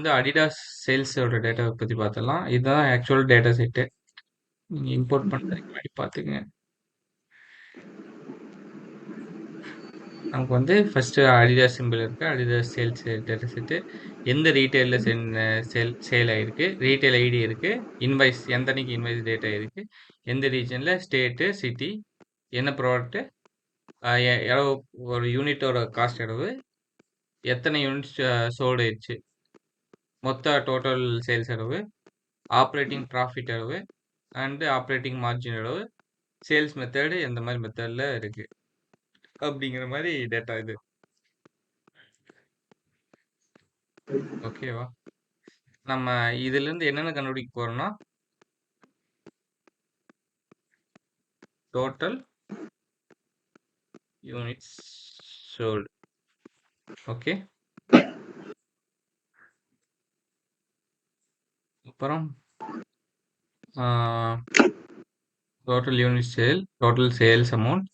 வந்து அடிடாஸ் சேல்ஸோட டேட்டாவை பற்றி பார்த்துடலாம். இதுதான் ஆக்சுவல் டேட்டா செட்டு. நீங்கள் இம்போர்ட் பண்ணுறதுக்கு முன்னாடி பார்த்துங்க. நமக்கு வந்து ஃபர்ஸ்ட் அடிடாஸ் சிம்பிள் இருக்கு. Adidas sales data set. எந்த ரீட்டைலில் சேல் ஆயிருக்கு, ரீட்டைல் ஐடி இருக்கு, இன்வாய்ஸ் எந்த அன்னைக்கு இன்வாய்ஸ் டேட்டா இருக்கு, எந்த ரீஜனில், ஸ்டேட்டு, சிட்டி, என்ன ப்ராடக்ட்டு, எவ்வளோ ஒரு யூனிட்டோட காஸ்ட் எவ்வளவு, எத்தனை யூனிட்ஸ் சோல்டு ஆயிடுச்சு, மொத்த டோட்டல் சேல்ஸ் எவ்வளவு, ஆப்ரேட்டிங் ப்ராஃபிட் எவ்வளவு, அண்டு ஆப்ரேட்டிங் மார்ஜின் எவ்வளவு, சேல்ஸ் மெத்தடு எந்த மாதிரி மெத்தடில் இருக்கு அப்படிங்கிற மாதிரி டேட்டா இது. ஓகேவா? நம்ம இதுல இருந்து என்னென்ன கண்டுபிடிக்க போறோம்னா டோட்டல் யூனிட்ஸ் சோல்டு. ஓகே, அப்புறம் total unit sale, total sales amount,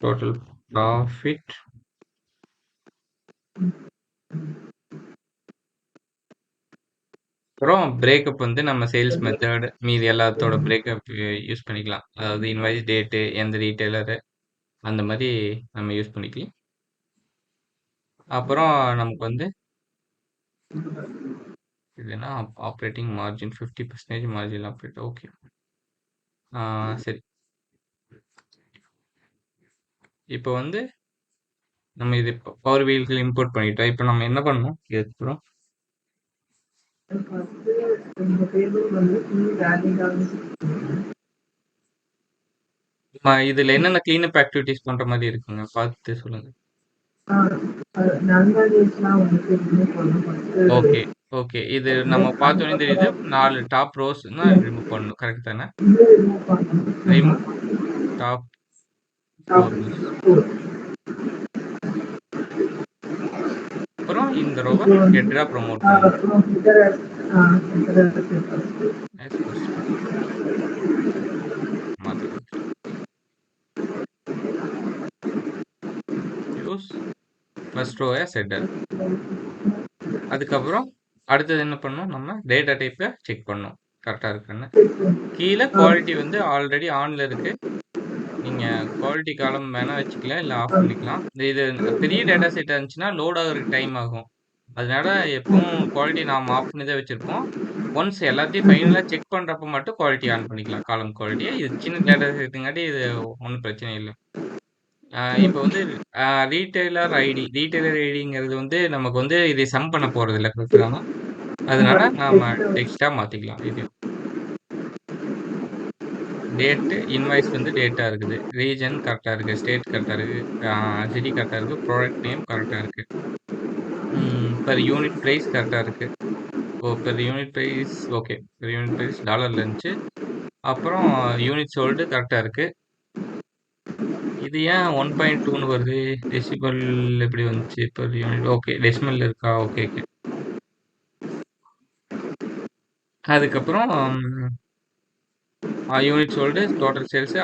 total profit, அப்புறம் பிரேக்கப் வந்து நம்ம சேல்ஸ் மெத்தட் மீதி எல்லாத்தோட பிரேக்கப் யூஸ் பண்ணிக்கலாம். அதாவது இன்வாய்ஸ் டேட்டு, எந்த ரீட்டைலரு, அந்த மாதிரி நம்ம யூஸ் பண்ணிக்கலாம். அப்புறம் நமக்கு வந்து இதுனா operating margin 50% margin operate. Okay, சரி. இப்போ வந்து நம்ம இது பவர் வீல்கள் இம்போர்ட் பண்ணிட்டோம். இப்போ நம்ம என்ன பண்ணணும் இதுக்கப்புறம்? இதுல என்னென்ன கிளீனப் ஆக்டிவிட்டிஸ் பண்ற மாதிரி இருக்குங்க பார்த்து சொல்லுங்க. ஓகே ஓகே, இது நம்ம பார்த்தோன்னே தெரியுது. 4 டாப் ரோஸ் தான் ரிமூவ் பண்ணணும், கரெக்ட் தானே? Remove top 4 rose. அப்புறம் இந்த ரோவை ஹெட்டரா ப்ரோமோட் பண்ணணும். மாத்திக்கலாம். யூஸ் ஃபர்ஸ்ட் ரோவை ஹெட்டர். அதுக்கப்புறம் அடுத்தது என்ன பண்ணணும்? நம்ம டேட்டா டைப்பை செக் பண்ணணும் கரெக்டாக இருக்குன்னு. கீழே குவாலிட்டி வந்து ஆல்ரெடி ஆன்ல இருக்கு. நீங்கள் குவாலிட்டி காலம் வேணால் வச்சுக்கலாம், இல்லை ஆஃப் பண்ணிக்கலாம். இது பெரிய டேட்டா செட் இருந்துச்சுன்னா லோட் ஆகிறதுக்கு டைம் ஆகும். அதனால எப்பவும் குவாலிட்டி நாம் ஆஃப் பண்ணி தான் வச்சுருப்போம். ஒன்ஸ் எல்லாத்தையும் ஃபைனலாக செக் பண்ணுறப்ப மட்டும் குவாலிட்டி ஆன் பண்ணிக்கலாம், காலம் குவாலிட்டியை. இது சின்ன டேட்டா செட்டுங்காட்டி இது ஒன்றும் பிரச்சனை இல்லை. இப்போ வந்து ரீட்டைலர் ஐடிங்கிறது வந்து நமக்கு வந்து இதை சம் பண்ண போகிறது இல்லை, கரெக்டு தானே? அதனால நாம டெக்ஸ்ட்டாக மாற்றிக்கலாம். இது டேட்டு, இன்வாய்ஸ் வந்து டேட்டா இருக்குது, ரீஜன் கரெக்டாக இருக்குது, ஸ்டேட் கரெக்டாக இருக்குது, சிட்டி கரெக்டாக இருக்குது, ப்ராடக்ட் நேம் கரெக்டாக இருக்குது, பெர் யூனிட் ப்ரைஸ் கரெக்டாக இருக்குது. Per unit price okay, per unit price டாலரில் இருந்துச்சு. அப்புறம் யூனிட் சோல்டு கரெக்டாக இருக்குது. இது ஏன் 1.2ன்னு வருது? டெசிபல் எப்படி வந்துச்சு? பெர் யூனிட் ஓகே, டெசிமல் இருக்கா? Okay okay. அதுக்கப்புறம் unit sold, total sales,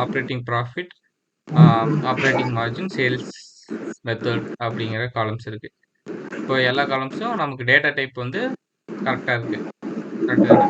operating profit, operating margin, sales method அப்படிங்கிற காலம்ஸ் இருக்கு. இப்போ எல்லா காலம்ஸும் நமக்கு டேட்டா டைப் வந்து கரெக்டாக இருக்கு, கரெக்டு தானே?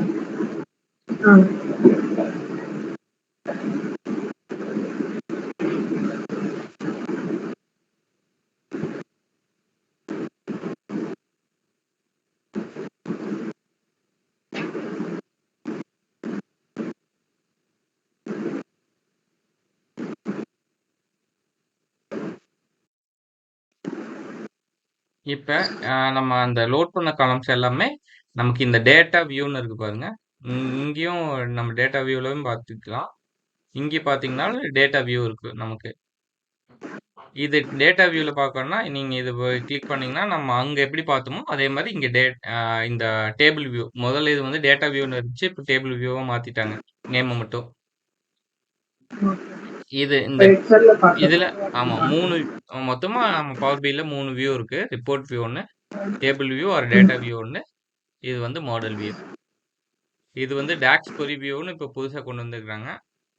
இப்போ நம்ம அந்த லோட் பண்ண காலம்ஸ் எல்லாமே நமக்கு இந்த டேட்டா வியூன்னு இருக்கு பாருங்க. இங்கேயும் நம்ம டேட்டா வியூலையும் பார்த்துக்கலாம். இங்கே பார்த்தீங்கன்னா டேட்டா வியூ இருக்கு நமக்கு. இது டேட்டா வியூவில் பார்க்கணும்னா நீங்கள் இது கிளிக் பண்ணீங்கன்னா நம்ம அங்கே எப்படி பார்த்தோமோ அதே மாதிரி இங்கே இந்த டேபிள் வியூ, முதல்ல இது வந்து டேட்டா வியூன்னு இருந்துச்சு, இப்போ டேபிள் வியூவாக மாற்றிட்டாங்க, நேமை மட்டும். இது இந்த இதில் ஆமாம் 3 மொத்தமாக நம்ம பவர் பியில் 3 வியூ இருக்குது. ரிப்போர்ட் வியூ ஒன்று, டேபிள் வியூ ஒரு டேட்டா வியூ ஒன்று, இது வந்து மாடல் வியூ. இது வந்து டாக்ஸ் கொரி வியூன்னு இப்போ புதுசா கொண்டு வந்திருக்காங்க.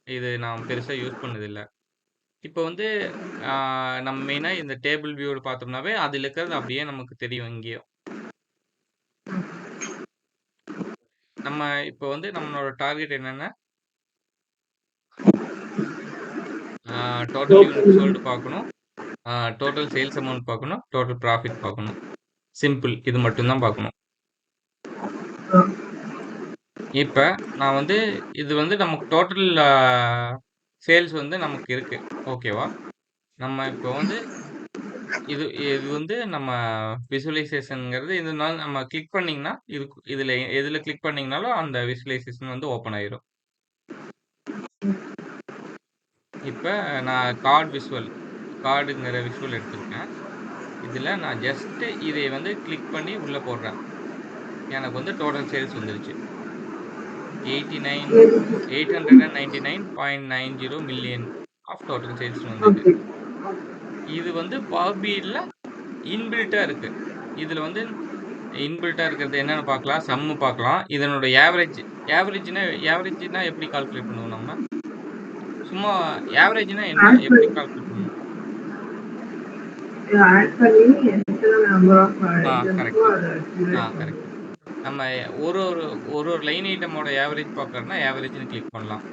இது நான் பெருசா யூஸ் பண்ணதில்ல. இப்போ வந்து ஆ நம்ம மெயினா இந்த டேபிள் வியூல பார்த்தோம்னாவே, அதில இருக்கிறது அப்படியே நமக்கு தெரியும் இங்கேயும். நம்ம இப்போ வந்து நம்மளோட டார்கெட் என்னன்னா, டோட்டல் யூனிட் சோல்டு பார்க்கணும். டோட்டல் சேல்ஸ் அமௌண்ட் பார்க்கணும். டோட்டல் ப்ராஃபிட் பார்க்கணும். சிம்பிள். இது மட்டும் தான் பார்க்கணும். இப்ப நான் வந்து இது வந்து நமக்கு டோட்டல் சேல்ஸ் வந்து நமக்கு இருக்கு. ஓகேவா? நம்ம இப்போ வந்து இது இது வந்து நம்ம விசுவலைசேஷன்ங்கிறது இதனால நம்ம கிளிக் பண்ணீங்கன்னா, இதுல எதுல கிளிக் பண்ணீங்கனாலும் அந்த விசுவலைசேஷன் வந்து ஓப்பன் ஆயிரும். இப்ப நான் கார்டுங்கிற விஷுவல் எடுத்திருக்கேன். இதுல நான் ஜஸ்ட் இதை வந்து கிளிக் பண்ணி உள்ள போடுறேன். எனக்கு வந்து டோட்டல் சேல்ஸ் வந்துருச்சு. 899.90 மில்லியன் ஆஃப் டோட்டல் சேல்ஸ் வந்திருக்கு. இது வந்து பவர் பிஐல இன்பில்ட்டா இருக்கு. இதுல வந்து இன்பில்ட்டா இருக்கிறது என்னன்னு பார்க்கலாம். சம்மு பார்க்கலாம். இதனோட ஆவரேஜ்னா எப்படி கால்குலேட் பண்ணுவோம் நம்ம? சும்மா ஆவரேஜ்னா என்ன? ஆட் எப்படி பண்ணி கால்குலேட் பண்ணுவோம்? ஆட் பண்ணி எத்தனை நம்பர் ஆஃப் இது இருக்கோ கரெக்ட். அதை கிரியேட் கரெக்ட். பண்ணுவோம். நம்ம ஒரு ஒரு ஒரு ஒரு லைன் ஐட்டமோட ஆவரேஜ் பார்க்கறதுனா ஆவரேஜ்னு கிளிக் பண்ணலாம்.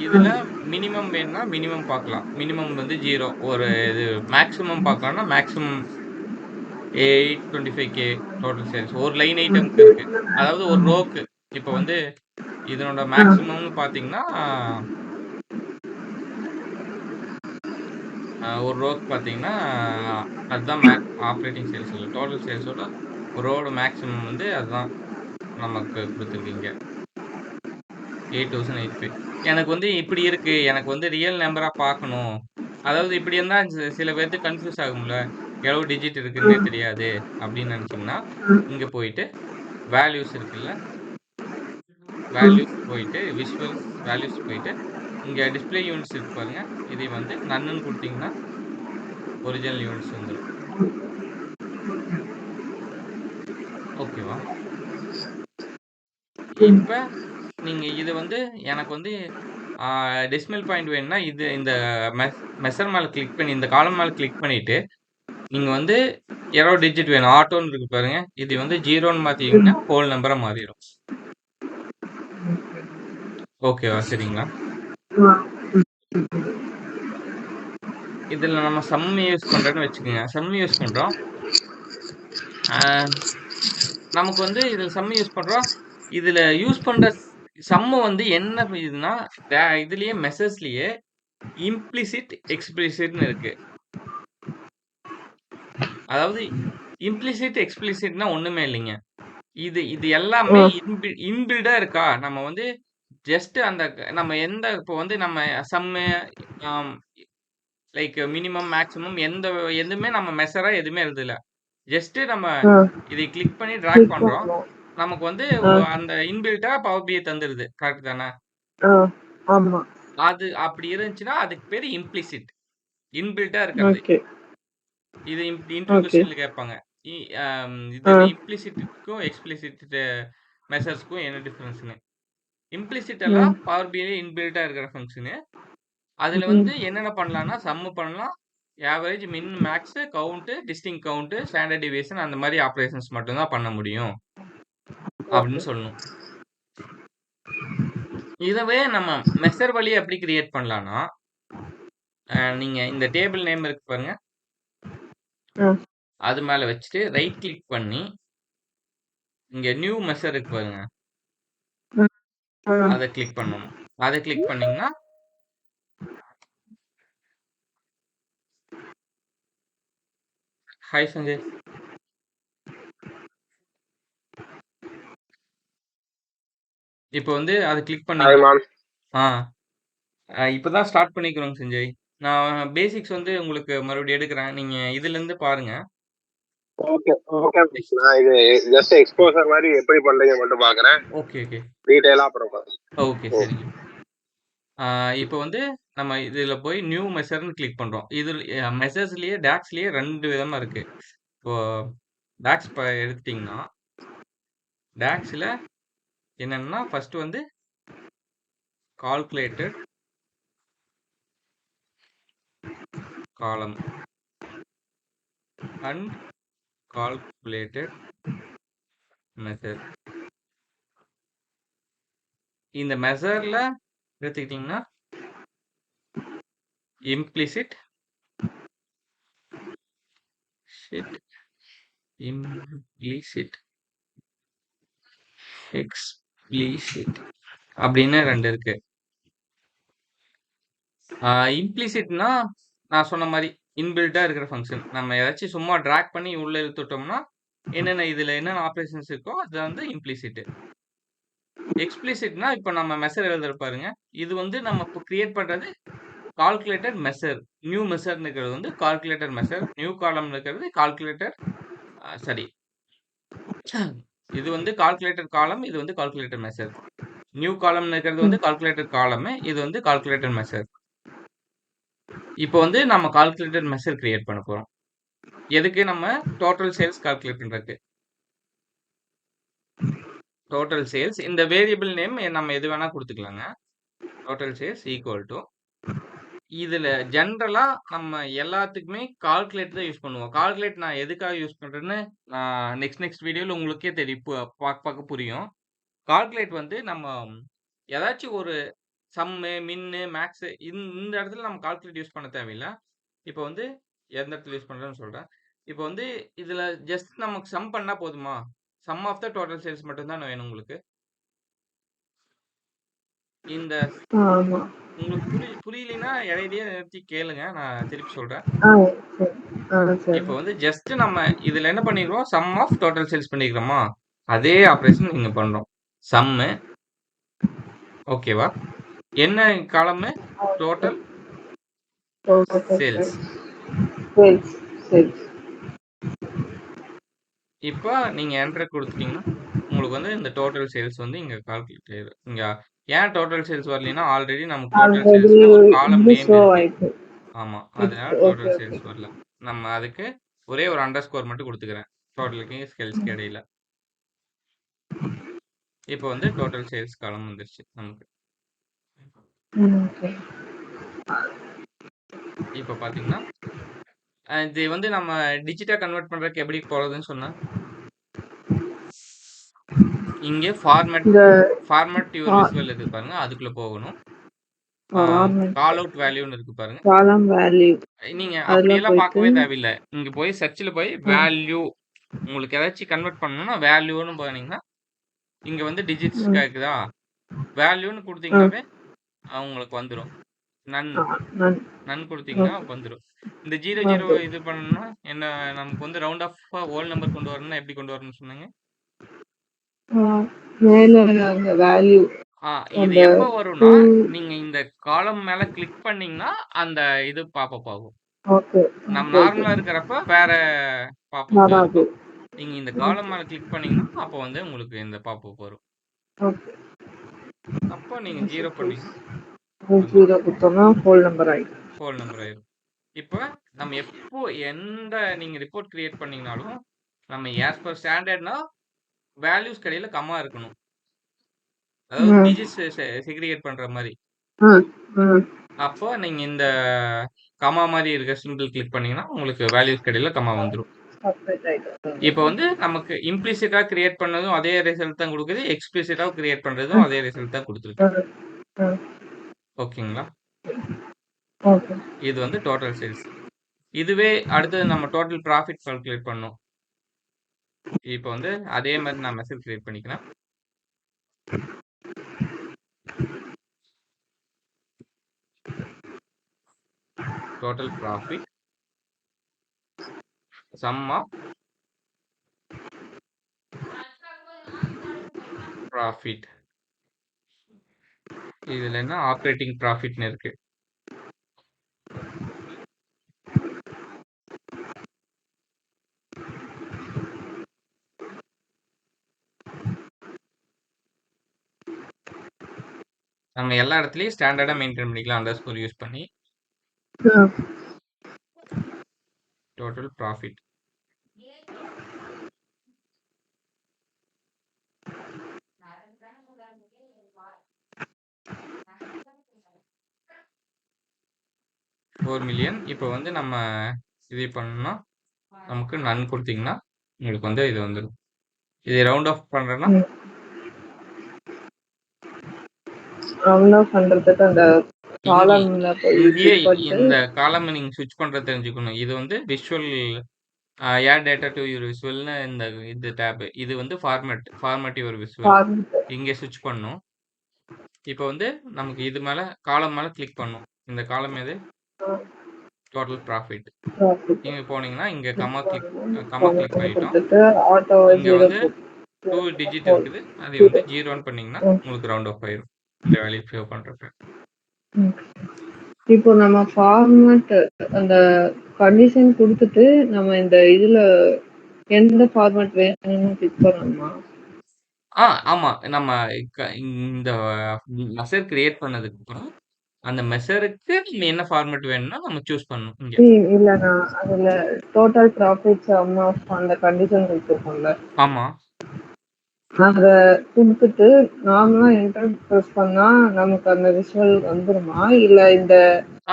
இதுல மினிமம் வேணும்னா மினிமம் பார்க்கலாம். மினிமம் வந்து 0. ஒரு இது மேக்ஸிமம் பார்க்கலாம்னா மேக்ஸிமம் 825K டோட்டல் சேல்ஸ். ஒரு லைன் ஐட்டம்க்கு இருக்கு. அதாவது ஒரு ரோக்கு. இப்போ வந்து இதனோட மேக்ஸிமம்னு பார்த்தீங்கன்னா, ஒரு ரோக்கு பார்த்தீங்கன்னா, அதுதான் ஆப்பரேட்டிங் சேல்ஸ் இல்ல. டோட்டல் சேல்ஸோட ஒரு ரோவோட மேக்ஸிமம் வந்து அதுதான் நமக்கு குடுத்துருக்கீங்க. 8085. எனக்கு வந்து இப்படி இருக்கு. எனக்கு வந்து ரியல் நம்பரா பார்க்கணும். அதாவது இப்படி இருந்தா சில பேத்துக்கு கன்ஃப்யூஸ் ஆகும்ல. எவ்வளவு டிஜிட் இருக்குன்னே தெரியாது அப்படின்னு நினைச்சீங்கன்னா, இங்க போயிட்டு வேல்யூஸ் இருக்குல்ல. வேல்யூஸ் போயிட்டு வேல்யூஸ் போயிட்டு இங்க டிஸ்ப்ளே யூனிட்ஸ் இருக்கு பாருங்க. இதை வந்து நன்னுன்னு கொடுத்தீங்கன்னா ஒரிஜினல் யூனிட்ஸ் வந்துடும். ஓகேவா? இப்ப நீங்க இது வந்து எனக்கு வந்து டெசிமல் பாயிண்ட் வேணும்னா இது இந்த மெஷர் மேல கிளிக் பண்ணி இந்த காலம் மேல கிளிக் பண்ணிட்டு நீங்க வந்து எவ்வளோ டிஜிட் வேணும் ஆட்டோன்னு இருக்கு பாருங்க. இது வந்து 0ன்னு மாத்தீங்கன்னா ஹோல் நம்பரா மாறிடும். ஓகேவா? சரிங்களா? இதுல நம்ம சம் யூஸ் பண்றோம்னு வச்சுக்கோங்க. சம் யூஸ் பண்றோம். நமக்கு வந்து இதுல சம் யூஸ் பண்றோம். இதுல யூஸ் பண்ற சம்ம வந்து என்ன இதுன்னா இதுலயே மெசேஜ்லயே இம்ப்ளிசிட் எக்ஸ்பிளிசிட்னு இருக்கு. அதாவது இம்ப்ளிசிட் எக்ஸ்பிளிசிட்னா ஒண்ணுமே இல்லைங்க. இது எல்லாமே இன்பில்டா இருக்கா? நம்ம வந்து ஜஸ்ட் அந்த நம்ம எந்த இப்போ வந்து நம்ம சம்மு லைக் மினிமம் மேக்ஸிமம் எதுவுமே நம்ம மெஷரா எதுவுமே எழுதல. ஜஸ்ட் நம்ம இதை கிளிக் பண்ணி டிராக் பண்றோம். நமக்கு வந்து அந்த இன்பில்ட்டா பவர் பிஐ தந்துருது. கரெக்ட் தானே? ஆமா. அது அப்படி இருந்துச்சுன்னா அதுக்கு பேரு இம்ப்ளிசிட். இன்பில்ட்டா இருக்கிறது. இது இன்டர்வியூ கொஸ்டின்ல கேட்பாங்க. இதுல இம்ப்ளிசிட்டுக்கும் எக்ஸ்பிளிசிட் மெசேஜ்க்கும் என்ன டிஃபரன்ஸ்னு. இம்ப்ளிசிட் எல்லாம் பவர் பிஐ இன்பில்ட்டா இருக்கிற ஃபங்க்ஷனு. அதுல வந்து என்னென்ன பண்ணலாம்னா சம்மு பண்ணலாம். Average, min, max, count, distinct count, standard deviation அந்த மாதிரி ஆபரேஷன்ஸ் மட்டும் தான் பண்ண முடியும் அப்படின்னு சொல்லணும். இதவே நம்ம மெஷர் வழியா எப்படி கிரியேட் பண்ணலாம்னா நீங்க இந்த டேபிள் நேம் இருக்கு பாருங்க. அது மேல வச்சுட்டு ரைட் கிளிக் பண்ணி இங்க நியூ மெஷர் இருக்கு பாருங்க. அதை கிளிக் பண்ணணும். அதை கிளிக் பண்ணீங்கன்னா ஹாய் சஞ்சய். இப்போ வந்து அதை கிளிக் பண்ணீங்கன்னா இப்பதான் ஸ்டார்ட் பண்ணிக்கிறோங்க சஞ்சய். நான் பேசிக்ஸ் வந்து உங்களுக்கு மறுபடியும் எடுக்கிறேன். நீங்க இதுல இருந்து பாருங்க. ஓகே ஓகே நான் இது ஜஸ்ட் எக்ஸ்போசர் மாதிரி எப்படி பண்றீங்க மட்டும் பாக்குறேன். ஓகே ஓகே டீடைலா அப்புறம் ஓகே சரிங்க. இப்போ வந்து நம்ம இதுல போய் நியூ மெஷர்னு கிளிக் பண்றோம். இது மெஷர்ஸ்லயே டாக்ஸ்லயே 2 விதமா இருக்கு. இப்போ டாக்ஸ் எடுத்துட்டீங்கன்னா DAXல என்னன்னா ஃபர்ஸ்ட் வந்து கால்குலேட்டட் காலம் அண்ட் கால்குலேட்டட் மெத்தட். இந்த மெஷர்ல எடுத்துக்கிட்டீங்கன்னா இம்ப்ளிசிட் இம்ப்ளிசிட் எக்ஸ்பிளிசிட் அப்படின்னு 2 இருக்கு. இம்ப்ளிசிட்னா நான் சொன்ன மாதிரி இன்பில்டா இருக்கிற ஃபங்க்ஷன். நம்ம ஏதாச்சும் சும்மா டிராக் பண்ணி உள்ள இழுத்துட்டோம்னா இதுல என்னென்ன ஆப்ரேஷன்ஸ் இருக்கோ அது வந்து இம்ப்ளிசிட். எக்ஸ்பிளிசிட்னா இப்ப நம்ம மெஷர் எழுதுற பாருங்க, இது வந்து நம்ம இப்போ கிரியேட் பண்றது கால்குலேட்டட் மெஷர். நியூ மெஷர்னு இருக்கிறது வந்து கால்குலேட்டர் மெஷர், நியூ காலம் இருக்கிறது கால்குலேட்டர் சரி இது வந்து கால்குலேட்டர் காலம், இது வந்து கால்குலேட்டர் மெஷர். நியூ காலம் இருக்கிறது வந்து கால்குலேட்டர் காலம், இது வந்து கால்குலேட்டர் மெஷர். இப்போ வந்து நம்ம கால்குலேட்டர் மெஷர் கிரியேட் பண்ண போறோம். எதுக்கு? நம்ம டோட்டல் சேல்ஸ் கால்குலேட் பண்றதுக்கு. டோட்டல் சேல்ஸ் இந்த வேரியபிள் நேம் நம்ம எது வேணா கொடுத்துக்கலாங்க. டோட்டல் சேல்ஸ் ஈக்குவல் டு இதுல ஜென்ரலா நம்ம எல்லாத்துக்குமே கால்குலேட் தான் யூஸ் பண்ணுவோம். கால்குலேட் நான் எதுக்காக யூஸ் பண்றேன்னு நெக்ஸ்ட் வீடியோல உங்களுக்கே தெரியும், பார்க்க புரியும். கால்குலேட் வந்து நம்ம ஏதாச்சும் ஒரு சம்மு, மின்னு, மேக்ஸ் இந்த இடத்துல நம்ம கால்குலேட் யூஸ் பண்ண தேவையில்லை. இப்போ வந்து எந்த இடத்துல யூஸ் பண்றேன்னு சொல்றேன். இப்போ வந்து இதுல ஜஸ்ட் நமக்கு சம் பண்ணா போதுமா? Sum of the total sales மட்டும் தான் வேணும் உங்களுக்கு. இந்த ஆமா. உங்களுக்கு புரியலைன்னா இடையிலேயே நிறுத்தி கேளுங்க, நான் திருப்பி சொல்றேன். சரி. இப்போ வந்து ஜஸ்ட் நம்ம இதுல என்ன பண்ணிக்கிறோம், சம் ஆஃப் டோட்டல் சேல்ஸ் பண்ணிக்கிறோமா, அதே ஆப்ரேஷன் இங்க பண்றோம். சம்மு ஓகேவா, என்ன காலம்? Total sales. இப்போ நீங்க என்டர் கொடுத்துட்டீங்கன்னா உங்களுக்கு வந்து இந்த டோட்டல் சேல்ஸ் வந்து இங்க கால்குலேட் ஆயிடும். இங்க ஏன் டோட்டல் சேல்ஸ் வரலைன்னா ஆல்ரெடி நமக்கு டோட்டல் சேல்ஸ்ல ஒரு காலம் நேம் இருக்கு. ஆமா, அதனால டோட்டல் சேல்ஸ் வரல. நம்ம அதுக்கு ஒரே ஒரு அண்டர்ஸ்கோர் மட்டும் கொடுத்துக்கிறேன் டோட்டலுக்கு சேல்ஸ்க்கு இடையில. இப்போ வந்து டோட்டல் சேல்ஸ் காலம் வந்துருச்சு நமக்கு. இப்போ பாத்தீங்கன்னா இது வந்து நம்ம டிஜிட்டா கன்வெர்ட் பண்றதுக்கு எப்படி போறதுன்னு சொன்னா, இங்க ஃபார்மேட் யுவர் விசுவல் இருக்கு பாருங்க, அதுக்குள்ள போகணும். கால் அவுட் வேல்யூன்னு இருக்கு பாருங்க, காலம் வேல்யூ நீங்க அப்படியெல்லாம் பார்க்கவே தேவையில்லை. இங்க போய் சர்ச்சில் போய் வேல்யூ உங்களுக்கு ஏதாச்சும் கன்வெர்ட் பண்ணணும்னா வேல்யூன்னு போனீங்கன்னா இங்க வந்து டிஜிட்ஸ் கேக்குதா, வேல்யூன்னு கொடுத்தீங்கன்னாவே உங்களுக்கு வந்துடும். நன் கொடுத்தீங்கன்னா வந்துடும். இந்த 00 இது பண்ணணும்னா என்ன, நமக்கு வந்து ரவுண்ட் ஆஃப் ஹோல் நம்பர் கொண்டு வரணும்னா எப்படி கொண்டு வரணும்னு சொன்னீங்க? இது எப்ப வரும்னா நீங்க இந்த காலம் மேல கிளிக் பண்ணீங்கன்னா அந்த இது பாப்பப் ஆகும். நம்ம நார்மலா இருக்கிறப்ப வேற பாப்பப் இருக்கும். நீங்க இந்த காலம் மேல கிளிக் பண்ணீங்கன்னா அப்போ வந்து உங்களுக்கு இந்த பாப்பப் வரும். அப்போ நீங்க 0 பண்ணீங்கன்னா ஹோல் நம்பர் ஆயிடும். இப்போ நம்ம எப்போ எந்த நீங்க ரிப்போர்ட் கிரியேட் பண்ணீங்கனாலும் நம்ம as per ஸ்டாண்டர்ட்னா வேல்யூஸ் கடையில கம்மா இருக்கணும். அதாவது டிஜிட்ஸ் செக்ரிகேட் பண்ற மாதிரி. அப்போ நீங்க இந்த கமா மாதிரி இருக்க சிம்பிள் கிளிக் பண்ணீங்கன்னா உங்களுக்கு வேல்யூஸ் கடையில கமா வந்துடும். இப்போ வந்து நமக்கு இம்ப்ளிசிட்டா கிரியேட் பண்ணதும் அதே ரிசல்ட் தான் கொடுக்குது, எக்ஸ்பிளிசிட்டா கிரியேட் பண்றதும் அதே ரிசல்ட் தான் கொடுத்துருக்கு. ஓகேங்களா? இது வந்து டோட்டல் சேல்ஸ். இதுவே அடுத்தது நம்ம டோட்டல் ப்ராஃபிட் கால்குலேட் பண்ணோம். இப்போ வந்து அதே மாதிரி நான் மெசேஜ் கிரியேட் பண்ணிக்கிறேன். Total profit sum of profit. இதுல என்ன ஆப்ரேட்டிங் ப்ராஃபிட்னு இருக்கு. நம்ம எல்லா இடத்துலயும் ஸ்டாண்டர்டா மெயின்டைன் பண்ணிக்கலாம் அண்டர்ஸ்கோர் யூஸ் பண்ணி. Total profit 4 million. இப்போ வந்து நம்ம இது பண்ணோம்னா நமக்கு நன் கொடுத்தீங்கன்னா உங்களுக்கு வந்து இது வந்துடும். இது ரவுண்ட் ஆஃப் பண்றேன்னா ரவுண்ட் ஆஃப் பண்றதுக்கு அந்த இங்கே காலம்ல போய் இங்கேயே கிளிக் பண்ணிட்டு இந்த காலம் நீங்க ஸ்விட்ச் பண்றது தெரிஞ்சுக்கணும். இது வந்து visual add data to your விஷுவல்னு இந்த டேப். இது வந்து ஃபார்மேட் யுவர் விஷுவல். ஃபார்மேட் இங்கே ஸ்விட்ச் பண்ணும். இப்போ வந்து நமக்கு இது மேல காலம் மேல கிளிக் பண்ணும். இந்த காலம் எது? Total profit. ப்ராஃபிட் நீங்க போனீங்கன்னா இங்க கமா கிளிக் பண்ணிட்டோம். கொடுத்துட்டு ஆட்டோ இங்க 0 வந்து 2 டிஜிட் இருக்குது. அதை வந்து 0 பண்ணீங்கன்னா உங்களுக்கு ரவுண்ட் ஆஃப் ஆயிரும். இந்த வேல்யூ சேவ் பண்றப்ப. இப்போ நம்ம ஃபார்மேட் அந்த கண்டிஷன் கொடுத்துட்டு நம்ம இந்த இதுல எந்த ஃபார்மேட் வேணும்னு கிளிக் பண்ணணுமா? ஆமா. நம்ம இந்த மெஷர் கிரியேட் பண்ணதுக்கு அப்புறம் அந்த மெஷருக்கு நம்ம என்ன ஃபார்மேட் வேணும்னா நம்ம சூஸ் பண்ணணும் இங்க. இல்ல நான் அதுல டோட்டல் ப்ராஃபிட் சம் ஆஃப் அந்த கண்டிஷன் கொடுத்துருக்கோம்ல, ஆமா. அத கொடுத்துட்டு நார்மலா என்டர் பிரஸ் பண்ணா நமக்கு அந்த விஷுவல் வந்துருமா? இல்ல இந்த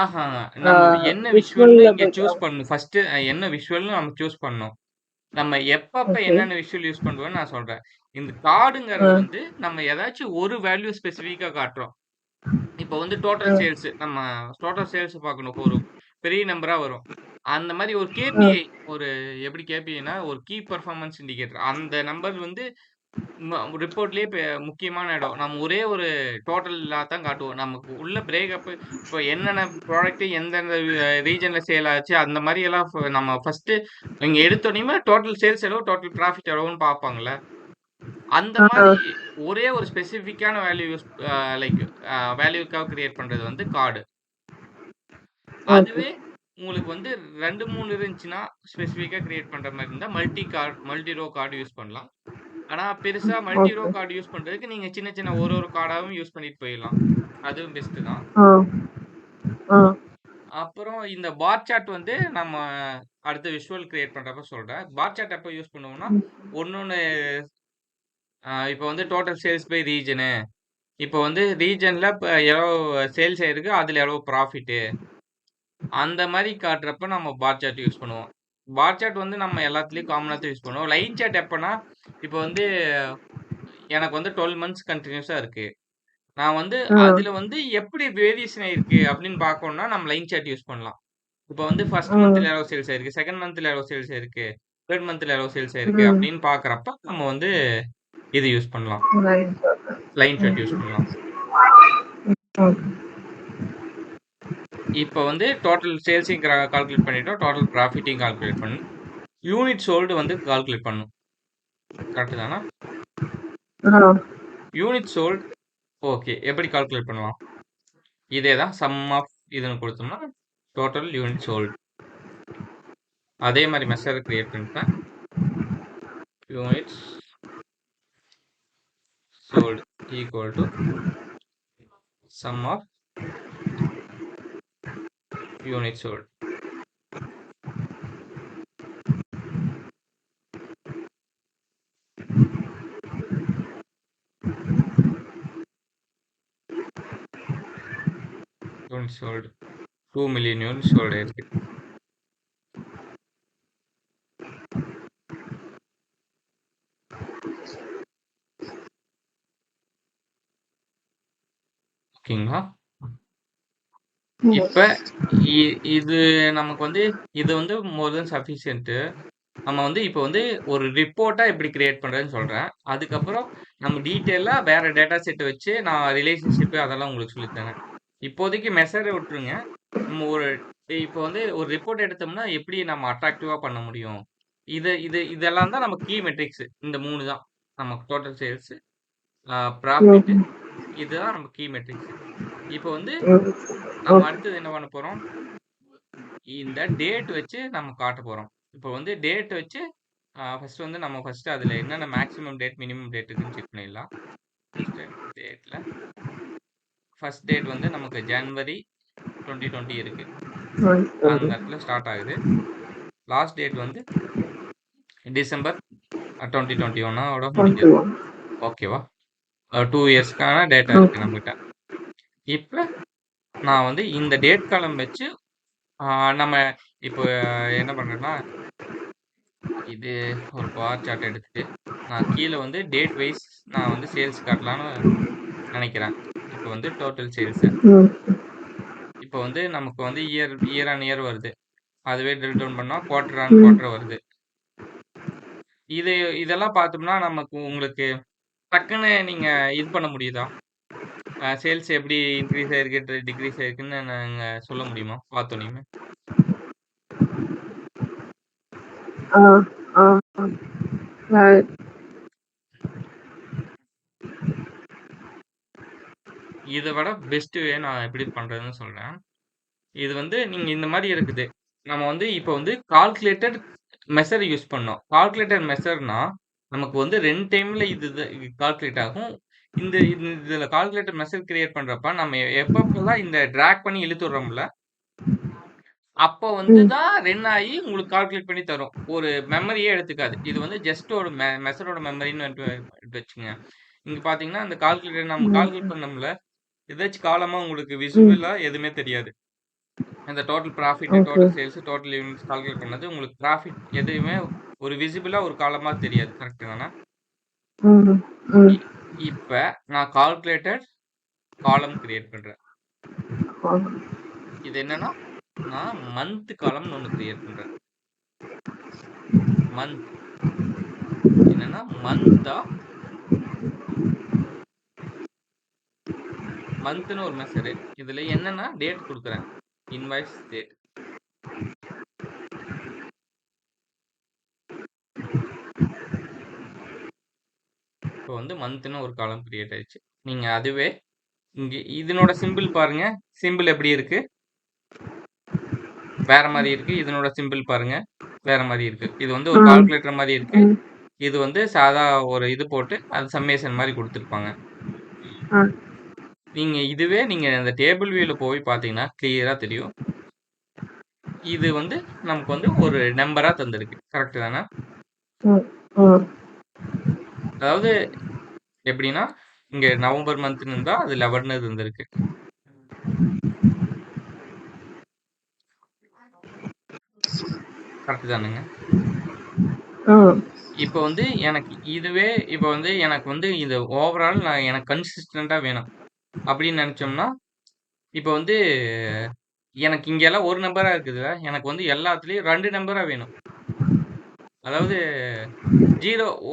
ஆஹா. நம்ம என்ன விஷுவல்னு விஷுவல்ல இங்க சூஸ் பண்ணணும். ஃபர்ஸ்ட் என்ன விஷுவல்னு நம்ம சூஸ் பண்ணணும். நம்ம எப்பப்ப ஓகே. என்னென்ன விஷுவல் யூஸ் பண்ணுவோம்னு நான் சொல்றேன். இந்த கார்டுங்கிறது வந்து நம்ம ஏதாச்சும் ஒரு வேல்யூ ஸ்பெசிஃபிக்கா காட்டுறோம். இப்போ வந்து டோட்டல் சேல்ஸ் நம்ம டோட்டல் சேல்ஸ் பார்க்கணும். ஒரு பெரிய நம்பரா வரும். அந்த மாதிரி ஒரு கேபிஐ ஒரு எப்படி கேபிஐனா ஒரு கீ பெர்ஃபார்மன்ஸ் இண்டிகேட்டர். அந்த நம்பர் வந்து ரிப்போர்ட்லயே முக்கியமான இடம். நம்ம ஒரே ஒரு டோட்டலா தான் காட்டுவோம். நமக்கு உள்ள பிரேக்கப் இப்போ என்னென்ன ப்ராடக்ட் எந்தெந்த ரீஜன்ல சேல் ஆச்சு அந்த மாதிரி எல்லாம் நம்ம ஃபர்ஸ்ட் இங்க எடுத்தோடனே டோட்டல் சேல்ஸ் எவ்வளோ டோட்டல் ப்ராஃபிட் எவ்வளோன்னு பார்ப்பாங்கல்ல. அந்த மாதிரி ஒரே ஒரு ஸ்பெசிஃபிக்கான வேல்யூ யூஸ் லைக் வேல்யூக்காக கிரியேட் பண்றது வந்து கார்டு. அதுவே உங்களுக்கு வந்து 2, 3 இருந்துச்சுன்னா ஸ்பெசிஃபிக்கா கிரியேட் பண்ற மாதிரி இருந்தா மல்டி ரோ கார்டு யூஸ் பண்ணலாம். ஆனா பெருசா மல்டி ரோ கார்டு யூஸ் பண்றதுக்கு நீங்க சின்ன சின்ன ஒரு கார்டாவும் யூஸ் பண்ணிட்டு போயிடலாம். அதுவும் பெஸ்ட் தான். அப்புறம் இந்த பார் சார்ட் வந்து நம்ம அடுத்த விஷுவல் கிரியேட் பண்றப்ப சொல்றேன். பார் சார்ட் எப்போ யூஸ் பண்ணுவோம்னா ஒன்னொன்னு இப்போ வந்து டோட்டல் சேல்ஸ் பை ரீஜனு. இப்போ வந்து ரீஜன்ல எவ்வளோ சேல்ஸ் ஆயிருக்கு அதுல எவ்வளோ ப்ராஃபிட்டு அந்த மாதிரி காட்டுறப்ப நம்ம பார் சார்ட் யூஸ் பண்ணுவோம். பார் சார்ட் வந்து நம்ம எல்லாத்துலயும் காமனா தான் யூஸ் பண்ணுவோம். லைன் சார்ட் எப்பன்னா இப்போ வந்து எனக்கு வந்து 12 மந்த்ஸ் கண்டினியூஸா இருக்கு. நான் வந்து அதுல வந்து எப்படி வேரியேஷன் ஆயிருக்கு அப்படின்னு பார்க்கணும்னா நம்ம லைன் சார்ட் யூஸ் பண்ணலாம். இப்போ வந்து ஃபர்ஸ்ட் மந்த்ல எவ்வளோ சேல்ஸ் ஆயிருக்கு, செகண்ட் மந்த்ல எவ்வளோ சேல்ஸ் ஆயிருக்கு, தேர்ட் மந்த்ல எவ்வளோ சேல்ஸ் ஆயிருக்கு அப்படின்னு பார்க்கறப்ப நம்ம வந்து இது யூஸ் பண்ணலாம். லைன் சார்ட் யூஸ் பண்ணலாம். இப்போ வந்து டோட்டல் சேல்ஸையும் கால்குலேட் பண்ணிட்டோம், டோட்டல் ப்ராஃபிட்டையும் கால்குலேட் பண்ணணும். யூனிட் சோல்டு வந்து கால்குலேட் பண்ணணும். கரெக்ட் தானா? Unit sold okay. எப்படி கால்குலேட் பண்ணலாம்? இதே தான் சம் ஆஃப் இதுன்னு கொடுத்தோம்னா டோட்டல் யூனிட் சோல்டு. அதே மாதிரி மெஷர் கிரியேட் பண்ணிட்டேன். Units sold equal to sum of unit sold. Unit sold 2 million unit sold இருக்கு. ஓகேங்களா? இப்ப இது நமக்கு வந்து இது வந்து மோர் தென் சஃபிஷியன்ட். நம்ம வந்து இப்போ வந்து ஒரு ரிப்போர்ட்டா எப்படி கிரியேட் பண்றதுன்னு சொல்றேன். அதுக்கப்புறம் நம்ம டீட்டெயிலா வேற டேட்டா செட் வச்சு நான் ரிலேஷன்ஷிப் அதெல்லாம் உங்களுக்கு சொல்லித்தரேன். இப்போதைக்கு மெஷரை விட்டுருங்க. நம்ம இப்போ வந்து ஒரு ரிப்போர்ட் எடுத்தோம்னா எப்படி நம்ம அட்ராக்டிவா பண்ண முடியும்? இதெல்லாம் தான் நம்ம கீ மெட்ரிக்ஸ். இந்த 3 தான் நமக்கு டோட்டல் சேல்ஸ், ப்ராஃபிட், இதுதான் நம்ம கீ மெட்ரிக்ஸ். இப்போ வந்து நம்ம அடுத்தது என்ன பண்ண போறோம்? இந்த டேட் வச்சு நம்ம காட்ட போறோம். இப்போ வந்து டேட் வச்சு ஃபர்ஸ்ட் வந்து நம்ம ஃபர்ஸ்ட் அதுல என்னென்ன மேக்ஸிமம் டேட் மினிமம் டேட் இருக்குன்னு செக் பண்ணிடலாம். டேட்ல ஃபர்ஸ்ட் டேட் வந்து நமக்கு ஜனவரி 2020 இருக்கு. அந்த இடத்துல ஸ்டார்ட் ஆகுது. லாஸ்ட் டேட் வந்து டிசம்பர் 2021 முடிஞ்சது. ஓகேவா? 2 இயர்ஸ்க்கான டேட்டா இருக்கு நம்மகிட்ட. இப்போ நான் வந்து இந்த டேட் காலம் வச்சு நம்ம இப்போ என்ன பண்றேன்னா, இது ஒரு பார் சார்ட் எடுத்துட்டு, நான் கீழ வந்து டேட் வைஸ் நான் வந்து சேல்ஸ் காட்டலான்னு நினைக்கிறேன். இப்போ வந்து டோட்டல் சேல்ஸ். ம். இப்போ வந்து நமக்கு வந்து இயர் ஆன் இயர் வருது. அதுவே ட்ரில் டவுன் பண்ணா குவார்டர் ஆன் ம். குவார்டர் வருது. இதெல்லாம் பார்த்தோம்னா நமக்கு உங்களுக்கு டக்குன்னு நீங்க இது பண்ண முடியுதா? சேல்ஸ் எப்படி இன்க்ரீஸ் ஆயிருக்கு, டிக்ரீஸ் ஆயிருக்குன்னு நாங்க சொல்ல முடியுமா? பார்த்தோனையுமே. ஆ, ஆ, ஆ. இதை விட பெஸ்ட் வே நான் எப்படி பண்றதுன்னு சொல்றேன். இது வந்து நீங்க இந்த மாதிரி இருக்குது. நம்ம வந்து இப்போ வந்து கால்குலேட்டட் மெஷர் யூஸ் பண்ணோம். கால்குலேட்டர் மெஷர்னா நமக்கு வந்து 2 டைம்ல இது கால்குலேட் ஆகும். இதுல கால்குலேட்டர் மெஷர் கிரியேட் பண்றப்ப நம்ம எப்பப்பெல்லாம் இந்த டிராக் பண்ணி இழுத்துடுறோம்ல, அப்போ வந்து ம். தான் ரன் ஆகி உங்களுக்கு கால்குலேட் பண்ணி தரும். ஒரு மெமரியே எடுத்துக்காது. இது வந்து ஜஸ்ட் ஒரு மெஷரோட மெமரின்னு எடுத்து வச்சுங்க. இங்க பாத்தீங்கன்னா அந்த கால்குலேட்டர் நம்ம கால்குலேட் பண்ணோம்ல, ஏதாச்சும் காலமா உங்களுக்கு ம். விசிபிளா எதுவுமே தெரியாது. அந்த total profit, okay. Total sales, total units calculate பண்ணது உங்களுக்கு ப்ராஃபிட் எதுவுமே ஒரு விசிபிளா ஒரு காலமா தெரியாது. கரெக்ட் தானே? ம். ம். இப்ப நான் கால்குலேட்டட் காலம் கிரியேட் பண்றேன். ஆ. இது என்னன்னா, நான் மந்த் காலம்னு ஒண்ணு கிரியேட் பண்றேன். மந்த் என்னன்னா மந்த்னு ஒரு மெசரு. இதுல என்னன்னா டேட் கொடுக்குறேன். Invoice date. இப்போ வந்து மந்த்னு ஒரு காலம் கிரியேட் ஆயிடுச்சு. நீங்க அதுவே இங்க இதனோட சிம்பிள் பாருங்க. சிம்பிள் எப்படி இருக்கு? வேற மாதிரி இருக்கு. இதனோட சிம்பிள் பாருங்க. வேற மாதிரி இருக்கு. இது வந்து ஒரு ஆ. கால்குலேட்டர் மாதிரி இருக்கு. ம். இது வந்து சாதா ஒரு இது போட்டு அது சம்மேஷன் மாதிரி கொடுத்துருப்பாங்க. ஆ. நீங்க இதுவே நீங்க அந்த டேபிள் வியூல போய் பார்த்தீங்கன்னா கிளியரா தெரியும். இது வந்து நமக்கு வந்து ஒரு நம்பரா தந்திருக்கு. கரெக்ட் தானே? ம். ம். அதாவது எப்படின்னா, இங்க நவம்பர் மந்த்னு இருந்தா அது 11 இருந்திருக்கு. கரெக்ட் தானுங்க? ஆ. இப்போ வந்து எனக்கு இதுவே இப்போ வந்து எனக்கு வந்து இது ஓவரால் எனக்கு கன்சிஸ்டண்டா வேணும் அப்படின்னு நினைச்சோம்னா, இப்போ வந்து எனக்கு இங்க எல்லாம் ஒரு நம்பரா இருக்குதுல்ல, எனக்கு வந்து எல்லாத்துலயும் 2 நம்பரா வேணும். அதாவது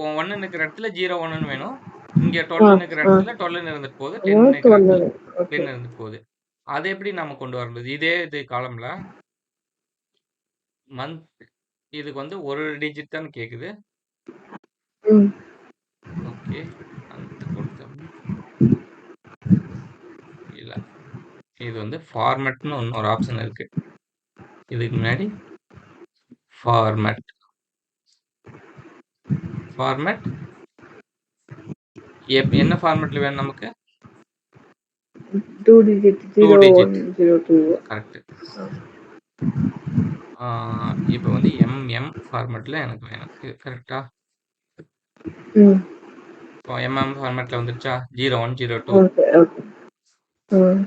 1 இருக்கிற இடத்துல 01ன்னு வேணும். இங்க ஆ. 12 இருக்கிற ஆ. இடத்துல 12 இருந்துட்டு போகுது. 10 அதாவது இருக்கிற இடத்துல 12. ஓகே. 10 இருந்துட்டு போகுது. அதை எப்படி நம்ம கொண்டு வரது? இதே இது காலம்ல மந்த் இதுக்கு வந்து ஒரு டிஜிட் தான் கேக்குது. ம். ஓகே, மந்த் கொடுத்தோம்னா இல்ல, இது வந்து ஃபார்மேட்னு ஒரு ஆப்ஷன் இருக்கு. இதுக்கு முன்னாடி ஃபார்மேட் என்ன ஃபார்மேட்ல வேணும் நமக்கு? 2 digit 2 digit. 0102. கரெக்ட். இப்போ வந்து எம்எம் ஃபார்மேட்ல எனக்கு வேணும். இது கரெக்டா? ம். இப்போ எம்எம் ஃபார்மேட்ல வந்துருச்சா? 0102. ஓகே. ஓகே. ம்.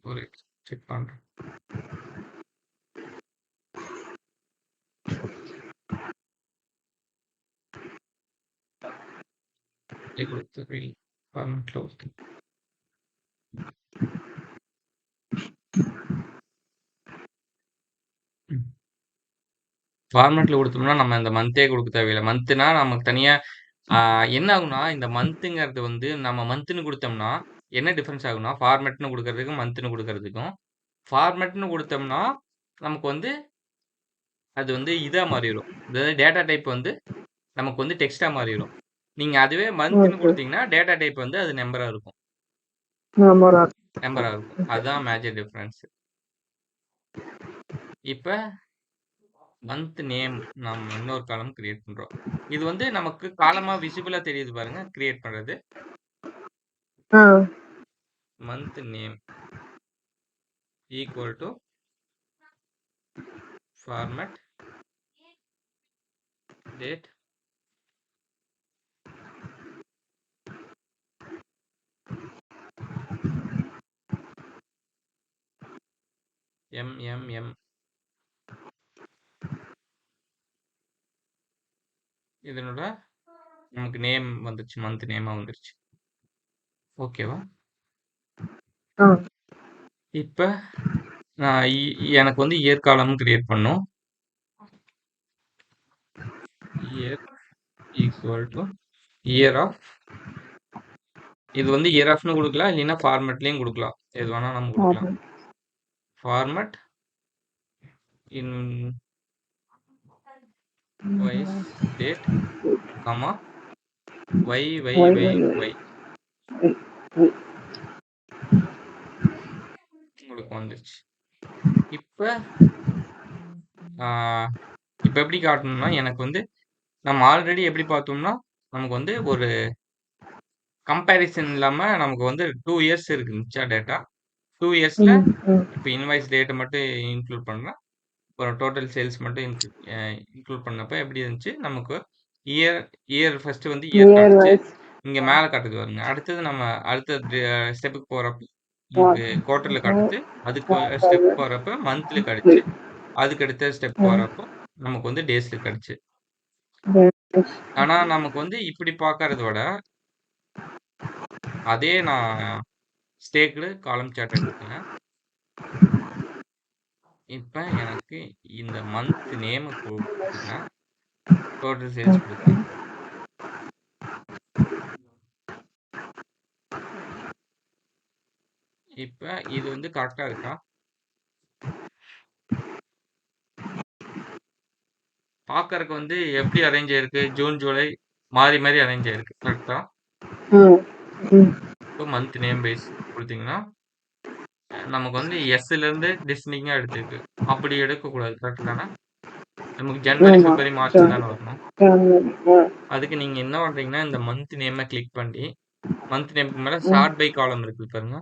ஒரு செக் பண்றேன். கொடுத்து ஃபார்மேட்ல கொடுத்து ஃபார்மேட்ல கொடுத்தோம்னா நம்ம இந்த மந்தே கொடுக்க தேவையில்லை. மந்த்னா நமக்கு தனியா என்ன ஆகும்னா, இந்த மந்த்துங்கிறது வந்து நம்ம மந்த்னு கொடுத்தோம்னா என்ன டிஃபரன்ஸ் ஆகும்னா, ஃபார்மேட்னு கொடுக்கறதுக்கும் மந்த்னு கொடுக்கறதுக்கும், ஃபார்மேட்னு கொடுத்தோம்னா நமக்கு வந்து அது வந்து இதா மாறிடும். அதாவது டேட்டா டைப் வந்து நமக்கு வந்து டெக்ஸ்டா மாறிடும். நீங்க அதுவே மந்த்னு ஓகே. கொடுத்தீங்கன்னா டேட்டா டைப் வந்து அது நம்பரா இருக்கும். நம்பரா. அதுதான் மேஜர் டிஃபரன்ஸ். இப்ப மந்த் நேம் நம்ம இன்னொரு காலம் கிரியேட் பண்றோம். இது வந்து நமக்கு காலமா விசிபிளா தெரியுது பாருங்க, கிரியேட் பண்றது. Ah. Month name equal to format date MMM. இதனோட நமக்கு நேம் வந்துருச்சு, மந்த் நேமா வந்துருச்சு. ஓகேவா? ஆ இப்ப நான் எனக்கு வந்து இயர் காலம் கிரியேட் பண்ணும். Year equal to year of, இது வந்து இயர் ஆஃப்னு கொடுக்கலாம், இல்லைன்னா ஃபார்மேட்லயும் கொடுக்கலாம், எது வேணா நம்ம கொடுக்கலாம். Format in wise date comma y y y y உங்களுக்கு வந்துருச்சு. இப்ப இப்ப எப்படி காட்டணும்னா, எனக்கு வந்து நம்ம ஆல்ரெடி எப்படி பார்த்தோம்னா, நமக்கு வந்து ஒரு கம்பேரிசன் இல்லாம நமக்கு வந்து 2 இயர்ஸ் இருந்துச்சா டேட்டா. 2 இயர்ஸ்ல இப்போ இன்வாய்ஸ் டேட்டை மட்டும் இன்க்ளூட் பண்ணலாம், அப்புறம் டோட்டல் சேல்ஸ் மட்டும் இன்க்ளூட் பண்ணப்ப எப்படி இருந்துச்சு, நமக்கு இயர் ஃபர்ஸ்ட் வந்து இயர் காட்டுச்சு, இங்க மேல காட்டுது பாருங்க. அடுத்தது நம்ம அடுத்த ஸ்டெப்புக்கு போறப்ப நமக்கு குவார்டர்ல காட்டுச்சு, அதுக்கு ஸ்டெப் போறப்ப மந்த்ல காட்டுச்சு, அதுக்கு அடுத்த ஸ்டெப் போறப்போ நமக்கு வந்து டேஸ்ல காட்டுச்சு. ஆனா நமக்கு வந்து இப்படி பார்க்கறத விட அதே நான் ஸ்டேக்டு காலம் சார்ட் எடுத்துக்கேன். இப்ப எனக்கு இந்த மந்த் நேம் கொடுத்துக்கிறேன், டோட்டல் சேல்ஸ் கொடுக்குறேன். இப்ப இது வந்து கரெக்டா இருக்கா? பாக்கறதுக்கு வந்து எப்படி அரேஞ்ச் ஆயிருக்கு, ஜூன் ஜூலை மாறி மாறி அரேஞ்ச் ஆயிருக்கு, கரெக்டா? இப்போ மந்த் நேம் பேஸ் கொடுத்தீங்கன்னா நமக்கு வந்து எஸ்ல இருந்து டிஸ்னிங்கா எடுத்துருக்கு, அப்படி எடுக்கக்கூடாது, கரெக்ட் தானே? நமக்கு ஜனவரி பிப்ரவரி மார்ச் தானே வரணும். அதுக்கு நீங்க என்ன பண்றீங்கன்னா, இந்த மந்த் நேமை கிளிக் பண்ணி மந்த் நேமுக்கு மேல சார்ட் பை காலம் இருக்கு பாருங்க,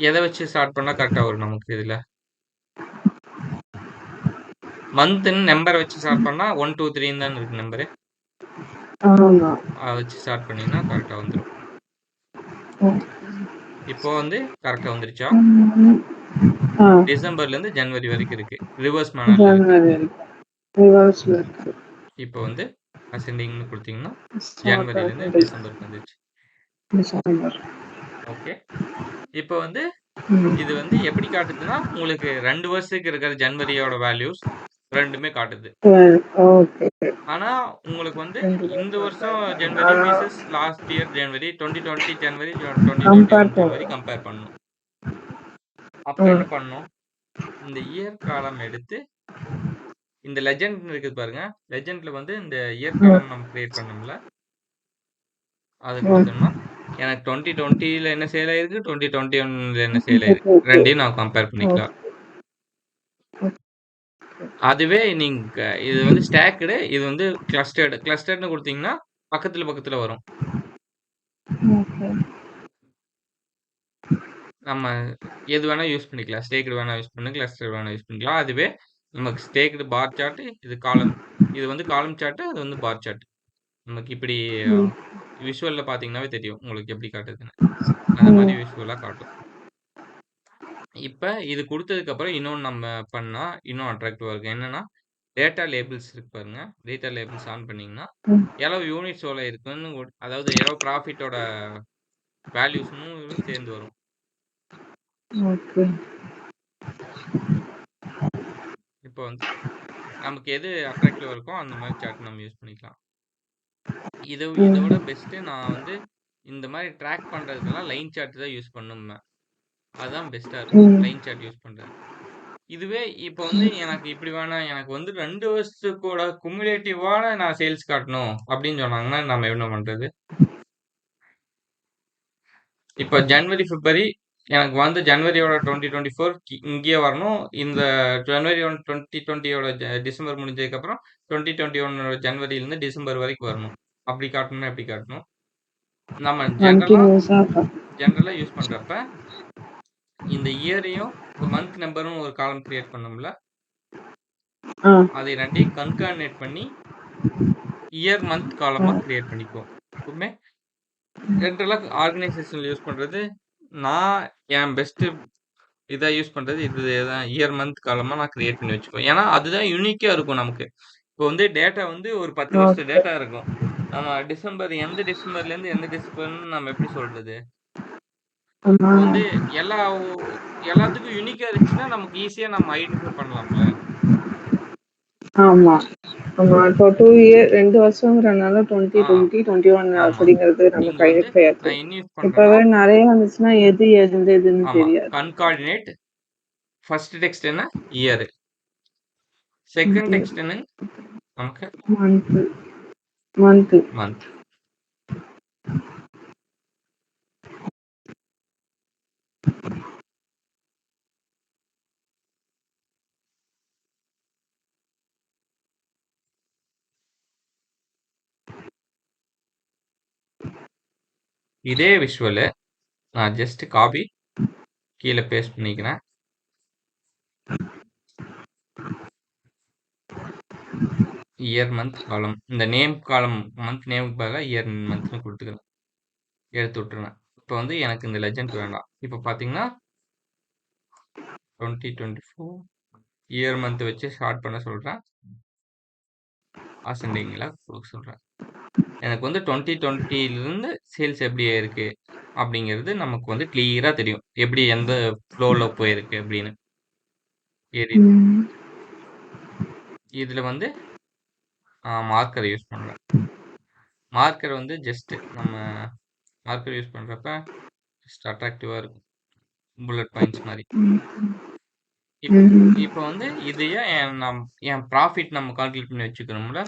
எதை வச்சு ஸ்டார்ட் பண்ணா கரெக்டா வரும் நமக்கு. இதுல மந்த்ன்னு நம்பர் வச்சு ஸ்டார்ட் பண்ணா 1 2 3 தான் இருக்கு நம்பரு, அதை வச்சு ஸ்டார்ட் பண்ணீங்கன்னா கரெக்டா வந்துடும். இப்போ வந்து கரெக்டா வந்துருச்சா? டிசம்பர்ல இருந்து ஜனவரி வரைக்கும் இருக்கு, ரிவர்ஸ் மேனர்ல இருக்கு. இப்போ வந்து அசெண்டிங்னு கொடுத்தீங்கன்னா ஜனவரில இருந்து டிசம்பருக்கு வந்துருச்சு. ஓகே, இப்போ வந்து இது வந்து எப்படி காட்டுதுன்னா, உங்களுக்கு 2 வருஷத்துக்கு இருக்கிற ஜனவரியோட வேல்யூஸ் ரெண்டுமே காட்டுது. ஆனா உங்களுக்கு வந்து இந்த வருஷம் ஜனவரி விசஸ் லாஸ்ட் இயர் ஜனவரி, 2020 ஜனவரி 2021 ஜனவரி கம்பேர் பண்ணணும். அப்ப என்ன பண்ணணும், இந்த இயர் காலம் எடுத்து இந்த லெஜெண்ட் இருக்குது பாருங்க, லெஜெண்ட்ல வந்து இந்த இயர் காலம் நம்ம கிரியேட் பண்ணோம்ல, அது கொடுத்தோம்னா எனக்கு 2020ல என்ன சேல் ஆயிருக்கு, 2021ல என்ன சேல் ஆயிருக்கு, ரெண்டையும் நான் கம்பேர் பண்ணிக்கலாம். அதுவே நீங்க இது வந்து ஸ்டாக்டு, இது வந்து கிளஸ்டர்ட்னு கொடுத்தீங்கன்னா பக்கத்துல பக்கத்துல வரும். நம்ம எது வேணா யூஸ் பண்ணிக்கலாம், ஸ்டேக்டு வேணா யூஸ் பண்ணி, கிளஸ்டர் வேணா யூஸ் பண்ணிக்கலாம். அதுவே நமக்கு ஸ்டேக்டு பார் சார்ட், இது காலம், இது வந்து காலம் சார்ட், அது வந்து பார் சார்ட். நமக்கு இப்படி விஷுவல்ல பாத்தீங்கன்னாவே தெரியும் உங்களுக்கு எப்படி காட்டுதுன்னு, அந்த மாதிரி விஷுவலா காட்டும். இப்ப இது கொடுத்ததுக்கு அப்புறம் இன்னொன்று நம்ம பண்ணா இன்னும் அட்ராக்டிவா இருக்கு. என்னன்னா, டேட்டா லேபிள்ஸ் இருக்கு பாருங்க, டேட்டா லேபிள்ஸ் ஆன் பண்ணீங்கன்னா எவ்வளவு யூனிட்ஸ் எவ்வளோ இருக்குன்னு, அதாவது எவ்வளவு ப்ராஃபிட்டோட வேல்யூஸ்னும் சேர்ந்து வரும். இப்போ வந்து நமக்கு எது அட்ராக்டிவா இருக்கோ அந்த மாதிரி சார்ட் நம்ம யூஸ் பண்ணிக்கலாம். இதை விட பெஸ்ட் நான் வந்து இந்த மாதிரி ட்ராக் பண்றதுக்கெல்லாம் லைன் சார்ட் தான் யூஸ் பண்ணுவேன், அதுதான் பெஸ்டா இருக்கும் லைன் சார்ட் யூஸ் பண்றது. இதுவே இப்போ வந்து எனக்கு இப்படி வேணாம், எனக்கு வந்து 2 வருஷத்துக்கூட குமுலேட்டிவான நான் சேல்ஸ் காட்டணும் அப்படின்னு சொன்னாங்கன்னா நம்ம என்ன பண்றது? இப்போ ஜனவரி பிப்ரவரி எனக்கு வந்து ஜனவரியோட 2024 இங்கேயே வரணும், இந்த ஜனவரி 2020யோட டிசம்பர் முடிஞ்சதுக்கப்புறம் 2021 ஜனவரியிலேருந்து டிசம்பர் வரைக்கும் வரணும். அப்படி காட்டணும்னா எப்படி காட்டணும்? நம்ம ஜென்ரலா யூஸ் பண்றப்ப இந்த இயரையும் மந்த் நம்பரும் ஒரு காலம் கிரியேட் பண்ணோம்ல, ஆ அதை ரெண்டையும் கன்கார்டினேட் பண்ணி இயர் மந்த் காலமா கிரியேட் பண்ணிக்குவோம். எப்பவுமே ஜென்ரலா ஆர்கனைசேஷன்ல யூஸ் பண்றது, நான் என் பெஸ்ட் இதை யூஸ் பண்றது இதுதான். இயர் மந்த் காலமா நான் கிரியேட் பண்ணி வச்சுக்குவேன். ஏன்னா அதுதான் யூனிக்கா இருக்கும் நமக்கு. இப்போ வந்து டேட்டா வந்து ஒரு 10 வருஷம் ஓகே. டேட்டா இருக்கும். நம்ம எந்த டிசம்பர்ல இருந்து எந்த டிசம்பர்னு நம்ம எப்படி சொல்றது? இப்போ வந்து எல்லா எல்லாத்துக்கும் யூனிக்கா இருந்துச்சுன்னா நமக்கு ஈஸியா நம்ம ஐடென்டிஃபை பண்ணலாம்ல. ஆமா. ஆமா. இப்போ 2 இயர் 2 வருஷங்கிறனால 20, ஆ 20, 21 ஆமா. அப்படிங்கிறது நமக்கு இங்க வந்து ஐடென்டிஃபை ஆச்சு. நான் என்ன யூஸ் பண்றேன்னா, இப்பவே நெறைய வந்துச்சுன்னா எதுன்னு ஆமா, தெரியாது. கன்கார்டினேட். ஃபர்ஸ்ட் டெக்ஸ்ட் என்ன? இயர். செகண்ட் டெக்ஸ்ட் என்ன? நமக்கு மந்த்து மந்த்து. மந்த். இதே விஷுவல் நான் ஜஸ்ட் காப்பி கீழே பேஸ்ட் பண்ணிக்கிறேன். இயர் மந்த் காலம், இந்த நேம் காலம் மந்த் நேமுக்கு பதிலாக இயர் மந்த்னு கொடுத்துக்கிறேன். எடுத்து விட்டுருவேன். இப்போ வந்து எனக்கு இந்த லெஜண்ட் வேண்டாம். இப்போ பார்த்தீங்கன்னா 2024 இயர் மந்த் வச்சு ஸ்டார்ட் பண்ண சொல்கிறேன். அசெண்டிங்கில் கொடுக்க சொல்கிறேன். எனக்கு வந்து 2020லேருந்து சேல்ஸ் எப்படி இருக்கு அப்படிங்கிறது நமக்கு வந்து கிளியராக தெரியும். எப்படி எந்த ஃப்ளோவில் போயிருக்கு அப்படின்னு. ஏறி இதில் வந்து மார்க்கரை யூஸ் பண்ணுறேன். மார்க்கர் வந்து ஜஸ்ட் நம்ம மார்க்கர் யூஸ் பண்ணுறப்ப ஜஸ்ட் அட்ராக்டிவாக இருக்கும். புல்லட் பாயிண்ட்ஸ் மாதிரி. இப்போ வந்து இதையே என் ப்ராஃபிட் நம்ம கால்குலேட் பண்ணி வச்சுக்கணும்ல.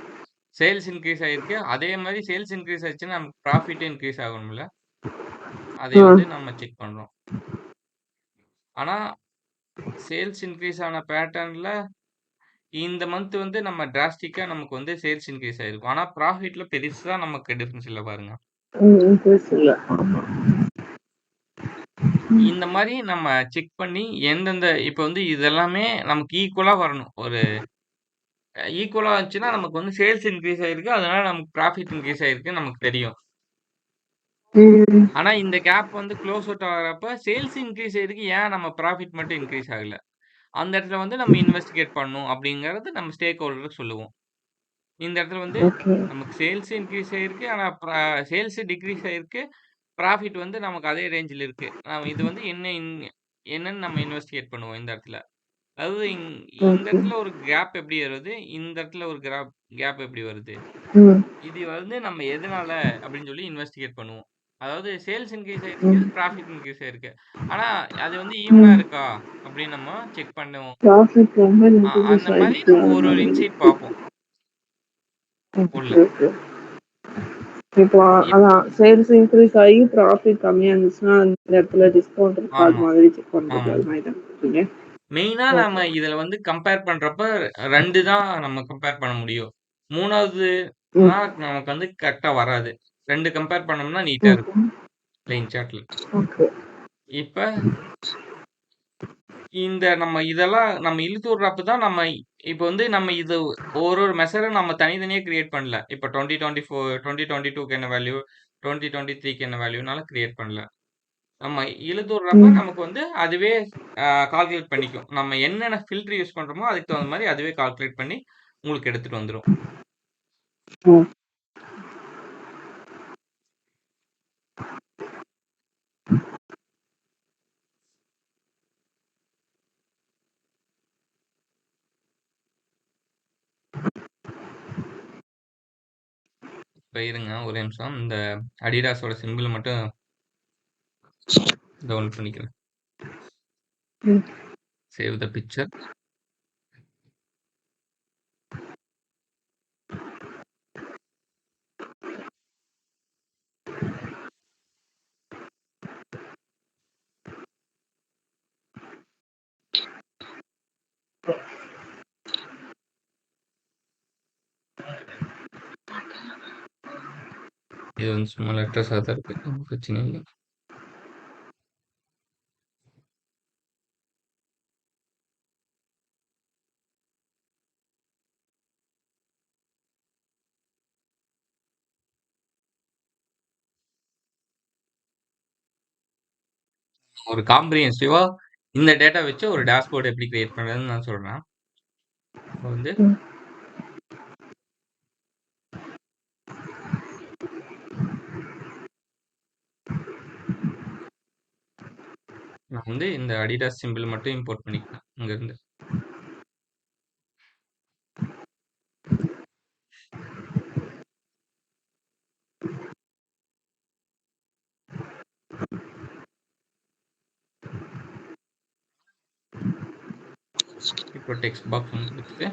சேல்ஸ் இன்க்ரீஸ் ஆகிருக்கு, அதே மாதிரி சேல்ஸ் இன்க்ரீஸ் ஆச்சுன்னா நமக்கு ப்ராஃபிட்டும் இன்க்ரீஸ் ஆகணும்ல. அதை வந்து நம்ம செக் பண்ணுறோம். ஆனால் சேல்ஸ் இன்க்ரீஸ் ஆன பேட்டர்னில் இந்த மந்த் வந்து நம்ம டிராஸ்டிக்கா நமக்கு வந்து சேல்ஸ் இன்க்ரீஸ் ஆயிருக்கும். ஆனா ப்ராஃபிட்ல பெருசா நமக்கு டிஃபரன்ஸ் இல்ல பாருங்க. இல்ல. இந்த மாதிரி நம்ம செக் பண்ணி எந்தெந்த இப்போ வந்து இதெல்லாமே நமக்கு ஈக்குவலா வரணும். ஒரு ஈக்குவலா வந்துச்சுன்னா நமக்கு வந்து சேல்ஸ் இன்க்ரீஸ் ஆயிருக்கு, அதனால நமக்கு ப்ராஃபிட் இன்க்ரீஸ் ஆயிருக்குன்னு நமக்கு தெரியும். ஆனா இந்த கேப் வந்து க்ளோஸ் அவுட் ஆகிறப்ப சேல்ஸ் இன்க்ரீஸ் ஆயிருக்கு, ஏன் நம்ம ப்ராஃபிட் மட்டும் இன்க்ரீஸ் ஆகல? அந்த இடத்துல வந்து நம்ம இன்வெஸ்டிகேட் பண்ணணும் அப்படிங்கறது நம்ம ஸ்டேக் ஹோல்டருக்கு சொல்லுவோம். இந்த இடத்துல வந்து ஓகே. நமக்கு சேல்ஸ் இன்க்ரீஸ் ஆயிருக்கு, ஆனா சேல்ஸ் டிக்ரீஸ் ஆயிருக்கு, ப்ராஃபிட் வந்து நமக்கு அதே ரேஞ்சில் இருக்கு. நாம இது வந்து என்னன்னு நம்ம இன்வெஸ்டிகேட் பண்ணுவோம் இந்த இடத்துல. அதாவது இந்த ஓகே. இடத்துல ஒரு கேப் எப்படி வருது, இந்த இடத்துல ஒரு கேப் எப்படி வருது, இது வந்து நம்ம எதனால அப்படின்னு சொல்லி இன்வெஸ்டிகேட் பண்ணுவோம். அதாவது சேல்ஸ் இன்க்ரீஸ் ஆயிருக்கு, ப்ராஃபிட் இன்க்ரீஸ் ஆயிருக்கு, ஆனா அது வந்து ஈவனா இருக்கா அப்படின்னு நம்ம செக் பண்ணுவோம். ப்ராஃபிட் ரொம்ப இன்க்ரீஸ் அந்த மாதிரி ஆயிடுச்சு நம்ம அந்த ஒரு மாதிரி. இன்சைட் பார்ப்போம் உள்ள. ஓகே. இப்போ அதான் சேல்ஸ் இன்க்ரீஸ் ஆகி ப்ராஃபிட் கம்மியா இருந்துச்சுன்னா அந்த இடத்துல டிஸ்கவுண்ட் இருக்கா அது ஆமா மாதிரி செக் பண்றது ஆமா அது மாதிரி தான் சொல்றீங்க. மெயினா ஓகே. நம்ம இதுல வந்து கம்பேர் பண்றப்ப 2 தான் நம்ம கம்பேர் பண்ண முடியும். 3வதுனா நமக்கு வந்து கரெக்ட்டா வராது. 2 கம்பேர் பண்ணோம்னா நீட்டா ஓகே. இருக்கும் லைன் சார்ட்ல. ஓகே. இப்ப இந்த நம்ம இதெல்லாம் நம்ம இழுத்து விடுறப்ப தான் நம்ம இப்ப வந்து நம்ம இது ஒரு மெஷர நம்ம தனித்தனியா கிரியேட் பண்ணல. இப்ப 2024 2022க்கு என்ன வேல்யூ, 2023க்கு என்ன வேல்யூனால கிரியேட் பண்ணல. நம்ம இழுத்து விடுறப்ப நமக்கு வந்து அதுவே கால்குலேட் பண்ணிக்கும். நம்ம என்னென்ன ஃபில்டர் யூஸ் பண்றோமோ அதுக்கு தகுந்த மாதிரி அதுவே கால்குலேட் பண்ணி உங்களுக்கு எடுத்துட்டு வந்துரும். இப்ப இருங்க ஒரு நிமிஷம். இந்த அடிடாஸோட சிம்பிள் மட்டும் டவுன்லோட் பண்ணிக்கிறேன். Save the picture. இது வந்து சும்மா லெட்டர்ஸாக தான் இருக்கு, ஒன்றும் பிரச்சனை இல்லை. ஒரு காம்ப்ரிஹென்சிவா இந்த டேட்டா வச்சு ஒரு டேஷ்போர்ட் எப்படி கிரியேட் பண்றதுன்னு நான் சொல்றேன். இப்போ வந்து ம். நான் வந்து இந்த அடிடாஸ் சிம்பிள் மட்டும் இம்போர்ட் பண்ணிக்கிறேன் இங்கிருந்து. இப்போ டெக்ஸ்ட் பாக்ஸ் ஒன்று கொடுத்துட்டு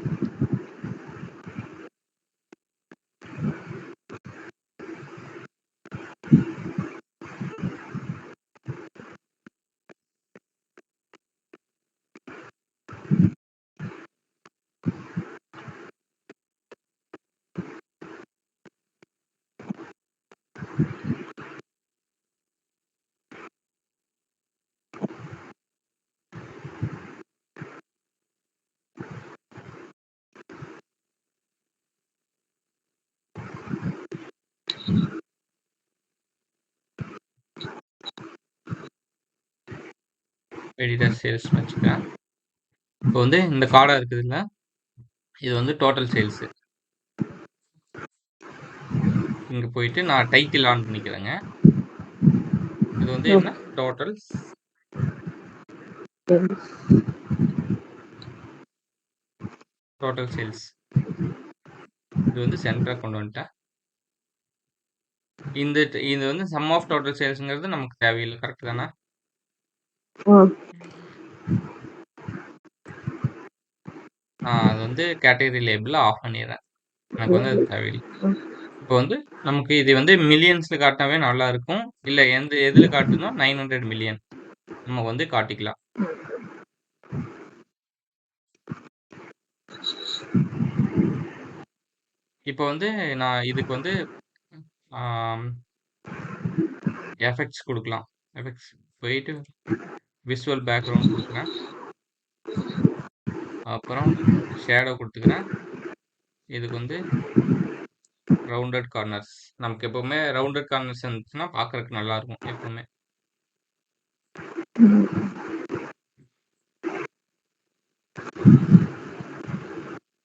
அடிடாஸ் சேல்ஸ் வச்சுக்கிறேன். இப்போ வந்து இந்த கார்டாக இருக்குதுல்ல, இது வந்து டோட்டல் சேல்ஸு. இங்கே போயிட்டு நான் டைட்டில் ஆன் பண்ணிக்கிறேங்க. இது வந்து என்ன டோட்டல் டோட்டல் சேல்ஸ். இது வந்து சென்டராக கொண்டு வந்துட்டேன். இது வந்து சம் ஆஃப் டோட்டல் சேல்ஸ்ங்கிறது நமக்கு தேவையில்லை. கரெக்ட் தானே? அது வந்து கேட்டகரி லேபிளில் ஆஃப் பண்ணிடுறேன். எனக்கு வந்து அது தேவையில்லை. இப்போ வந்து நமக்கு இது வந்து மில்லியன்ஸில் காட்டினாவே நல்லா இருக்கும். இல்லை எதில் காட்டுதோ 900 மில்லியன் நம்ம வந்து காட்டிக்கலாம். இப்போ வந்து நான் இதுக்கு வந்து எஃபெக்ட்ஸ் கொடுக்கலாம். எஃபெக்ட்ஸ் போயிட்டு விசுவல் பேக்ரவுண்ட் கொடுக்குறேன். அப்புறம் ஷேடோ கொடுத்துக்கிறேன். இதுக்கு வந்து ரவுண்டட் கார்னர்ஸ். நமக்கு எப்பவுமே ரவுண்டட் கார்னர்ஸ் இருந்துச்சுன்னா பார்க்கறதுக்கு நல்லா இருக்கும் எப்பவுமே.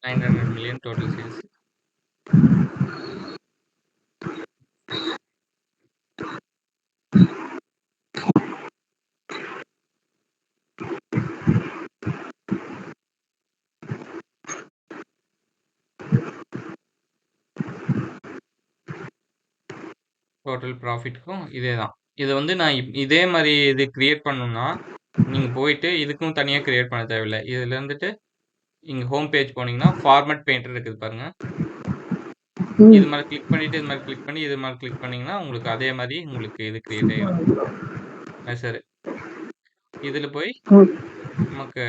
$900 million total sales. டோட்டல் ப்ராஃபிட்க்கும் இதே தான். இது வந்து நான் இதே மாதிரி இது கிரியேட் பண்ணணும்னா நீங்கள் போயிட்டு இதுக்கும் தனியாக கிரியேட் பண்ண தேவையில்லை. இதில் இருந்துட்டு இங்கே ஹோம் பேஜ் போனீங்கன்னா ஃபார்மேட் பெயிண்டர் இருக்குது பாருங்க. இது மாதிரி கிளிக் பண்ணிட்டு இது மாதிரி கிளிக் பண்ணி இது மாதிரி கிளிக் பண்ணீங்கன்னா உங்களுக்கு அதே மாதிரி உங்களுக்கு இது கிரியேட் ஆகிடும். சரி, இதில் போய் நமக்கு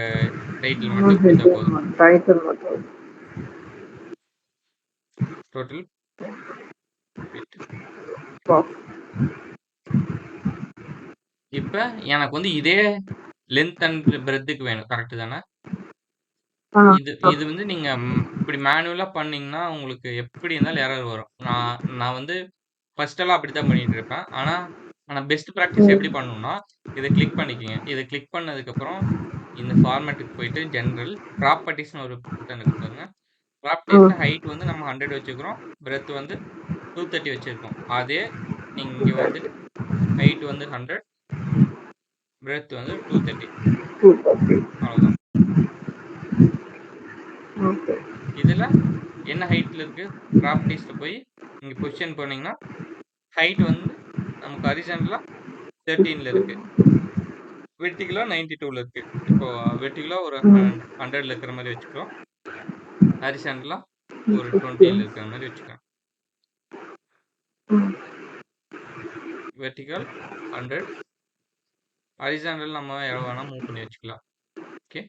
டைட்டில் மட்டும் கொடுத்தா போதும். டோட்டல் இப்போ எனக்கு வந்து இதே லென்த் அண்ட் பிரெத்துக்கு வேணும். கரெக்டு தானே? இது வந்து நீங்க இப்படி மேனுவலா பண்ணீங்கன்னா உங்களுக்கு எப்படி இருந்தாலும் எரர் வரும். நான் வந்து ஃபர்ஸ்ட் எல்லாம் அப்படித்தான் பண்ணிட்டு இருப்பேன். ஆனா பெஸ்ட் ப்ராக்டிஸ் எப்படி பண்ணணும்னா இதை கிளிக் பண்ணிக்கங்க. இதை கிளிக் பண்ணதுக்கப்புறம் இந்த ஃபார்மேட்டுக்கு போயிட்டு ஜென்ரல் ப்ராப்பர்ட்டிஸ்னு ஒரு பட்டன் இருக்கு பாருங்க. ப்ராப்பர்ட்டிஸ்ல ஹைட் வந்து நம்ம 100 வச்சுக்கிறோம், பிரெத் வந்து 230 வச்சிருக்கோம். அதே நீங்க இங்க வந்துட்டு ஹைட் வந்து 100, பிரெத் வந்து 230. அவ்வளவுதான். இதுல என்ன ஹைட்ல இருக்கு? ப்ராப்பர்ட்டிஸ்ல போய் இங்க பொசிஷன் போனீங்கன்னா ஹைட் வந்து நமக்கு ஹரிசாண்டலா 13ல இருக்கு, வெர்டிகலா 92ல இருக்கு. இப்போ வெர்டிகலா ஒரு 100ல இருக்கிற மாதிரி வச்சுக்கிறோம், ஹரிசாண்டலா ஒரு 20ல இருக்கிற மாதிரி வச்சுக்கிறோம். வெர்டிகல் 100, ஹரிசாண்டல் நம்ம எவ்வளவு வேணா மூவ் பண்ணி வச்சுக்கலாம். ஓகே,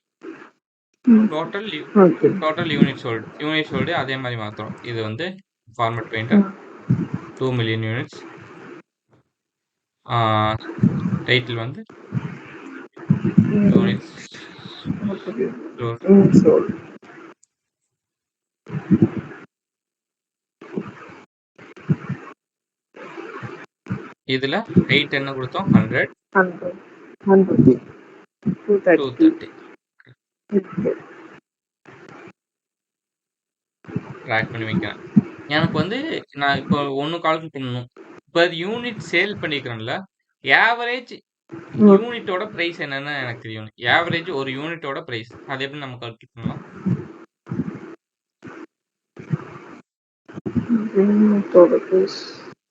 டோட்டல் யூனிட் ஹோல்டு அதே மாதிரி மாத்துறோம். இது வந்து format painter 2 million units. Title வந்து யூனிட்ஸ் இதுல ஹைட் என்ன கொடுத்தோம்? 100. 130. 230. 230 ட்ராக் பண்ணி வைக்கிறேன். எனக்கு வந்து நான் இப்போ ஒண்ணு கால்குலேட் பண்ணணும். பெர் யூனிட் சேல் பண்ணிக்கிறேன்ல, ஆவரேஜ் யூனிட்டோட பிரைஸ் என்னன்னு எனக்கு தெரியும். ஆவரேஜ் ஒரு யூனிட்டோட பிரைஸ் அது எப்படி நம்ம கால்குலேட் பண்ணலாம்? யூனிட்டோட price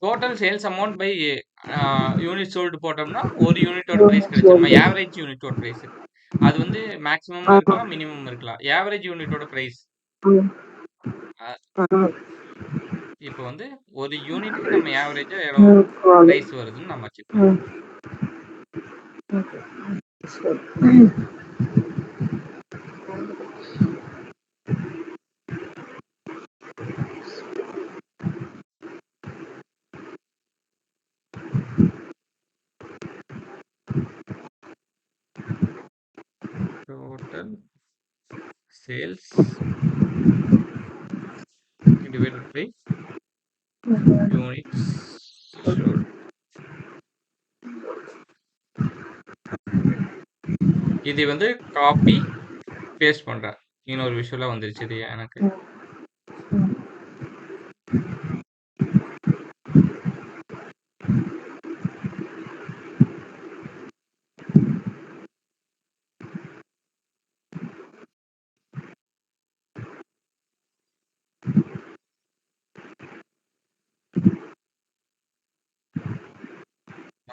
total sales amount by unit sold போட்டோம்னா ஒரு யூனிட்டோட பிரைஸ் கிடைச்சு நம்ம ஆவரேஜ் யூனிட்டோட பிரைஸ் அது வந்து மேக்ஸிமம் இருக்கலாம் மினிமம் இருக்கலாம். ஆவரேஜ் யூனிட்டோட பிரைஸ் இப்போ வந்து ஒரு யூனிட்டுக்கு நம்ம ஆவரேஜா எவ்வளவு பிரைஸ் வருதுன்னு நம்ம வச்சுக்கலாம். Total sales divided by units sold. இது வந்து காப்பி பேஸ்ட் பண்றேன். இன்னொரு விஷுவலா வந்துருச்சு இது எனக்கு.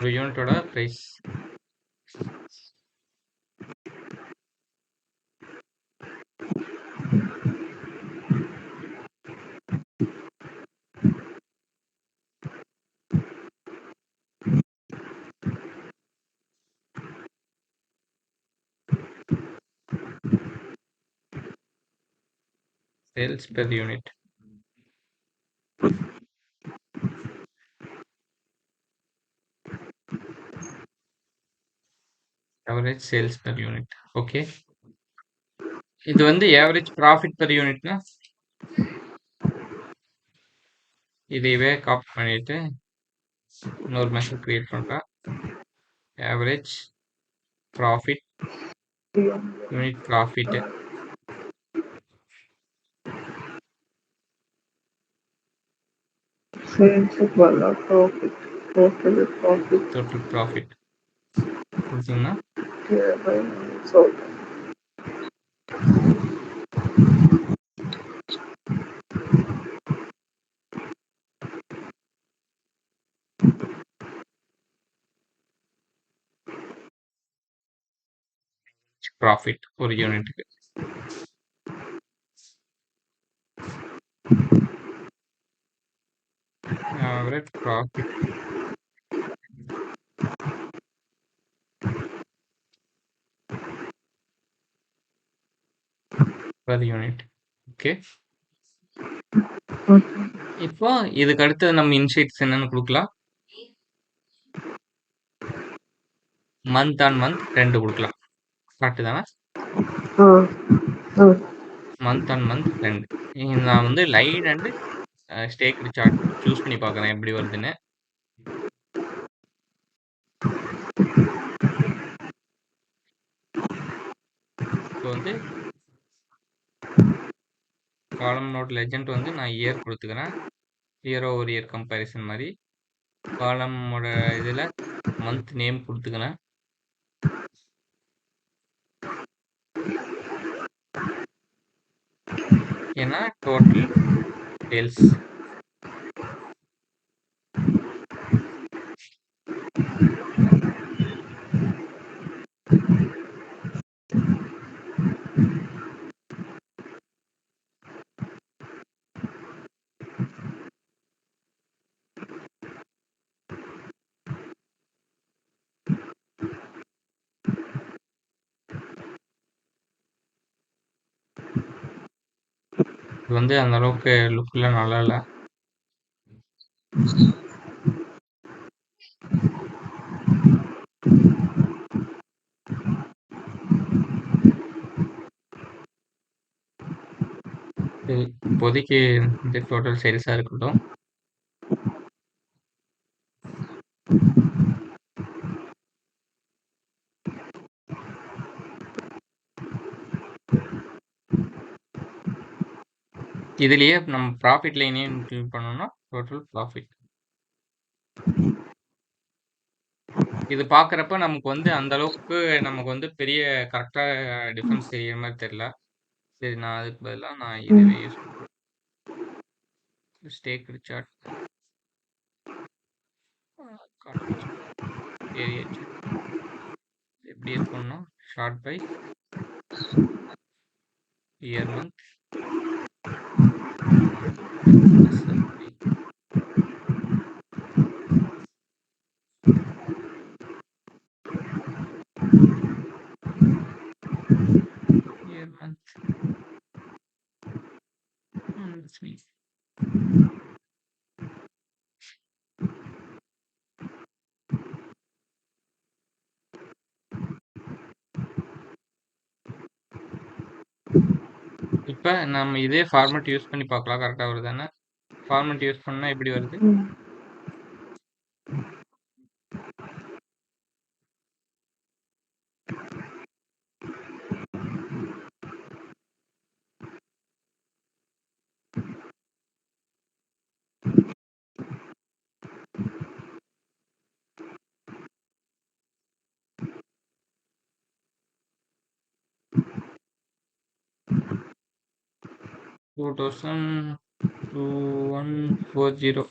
ஒரு யூனிட்டோட price sales per unit. Average sales per unit. Okay. இது வந்து average profit per unitனா இதையவே காப்பி பண்ணிட்டு இன்னொரு மெஷர் கிரியேட் பண்றேன். average profit unit profit sales equal profit. total profit கொடுத்தீங்கன்னா sold. profit ஒரு யூனிட்டுக்கு average profit per unit. Okay. இப்போ இதுக்கு அடுத்து நம்ம இன்சைட்ஸ் என்னன்னு கொடுக்கலாம். மந்த் ஆன் மந்த் 2 கொடுக்கலாம். கரெக்ட் தானே? மந்த் ஆன் மந்த் 2 நான் வந்து line and stack chart choose பண்ணி பார்க்குறேன் எப்படி வருதுன்னு. இப்போ வந்து காலம் நோட் லெஜெண்ட் வந்து நான் இயர் கொடுத்துக்கிறேன். இயர் ஓவர் இயர் கம்பேரிசன் மாதிரி. காலமோட இதில் மந்த் நேம் கொடுத்துக்கிறேன். ஏன்னா டோட்டல் சேல்ஸ் இது வந்து அந்த அளவுக்கு லுக்கில் நல்லா இல்லை. இப்போதைக்கு இந்த டோட்டல் சேல்ஸாக இருக்கட்டும். இதுலயே நம்ம ப்ராஃபிட் லைனையும் இன்க்ளூட் பண்ணோம்னா டோட்டல் ப்ராஃபிட். இது பார்க்குறப்ப நமக்கு வந்து அந்த அளவுக்கு நமக்கு வந்து பெரிய கரெக்டா டிஃபரன்ஸ் தெரியிற மாரி தெரியல. சரி, நான் அதுக்கு பதிலா நான் இதுவே யூஸ் பண்றேன். ஸ்டேக்டு சார்ட், ஏரியா சார்ட் எப்படி இருக்கும்னா sort by year month year month. That's me. இப்ப நம்ம இதே ஃபார்மேட் யூஸ் பண்ணி பார்க்கலாம், கரெக்டா வருதானே? ஃபார்மேட் யூஸ் பண்ணா எப்படி வருது? 202140.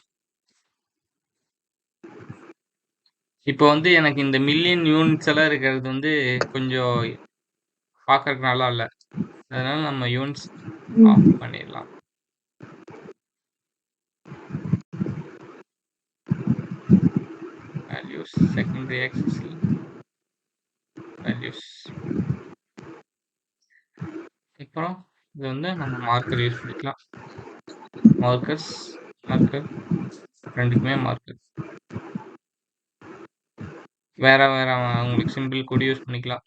இப்போ வந்து எனக்கு இந்த மில்லியன் யூனிட்ஸ் எல்லாம் இருக்கிறது வந்து கொஞ்சம் பார்க்கறதுக்கு நல்லா இல்ல. அதனால நம்ம யூனிட்ஸ் ஆஃப் பண்ணிடலாம். வேல்யூஸ் செகண்டரி ஆக்சஸ்ல வேல்யூஸ். அப்புறம் இது வந்து நம்ம மார்க்கர் யூஸ் பண்ணிக்கலாம். மார்க்கர் ரெண்டுக்குமே மார்க்கர். வேற வேற உங்களுக்கு சிம்பிள் கூட யூஸ் பண்ணிக்கலாம்.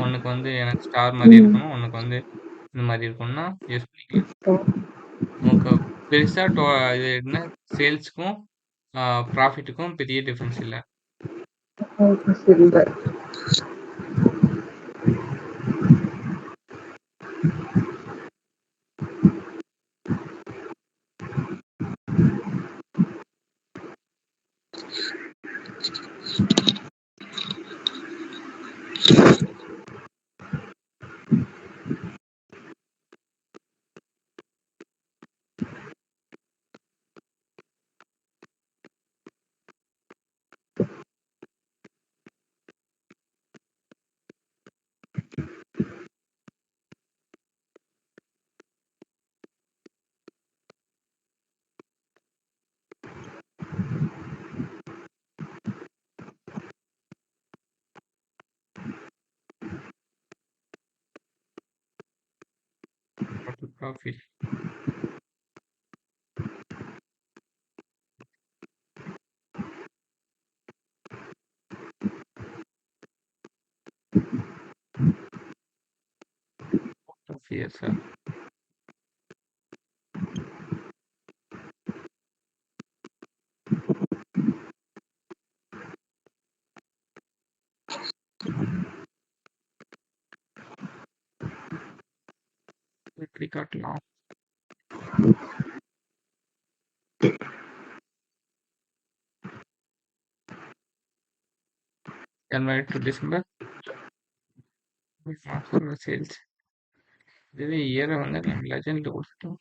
ஒன்னுக்கு வந்து எனக்கு ஸ்டார் மாதிரி இருக்கணும், ஒன்னுக்கு வந்து இந்த மாதிரி இருக்கணும்னா யூஸ் பண்ணிக்கலாம். உங்களுக்கு பெருசா இது என்ன சேல்ஸ்க்கும் ப்ராஃபிட்டுக்கும் பெரிய டிஃபரன்ஸ் இல்லை. Profit sir. எப்படி காட்டலாம்? January to December sales. இதுவே இயரை வந்து நம்ம லெஜெண்ட்ல கொடுத்துட்டோம்.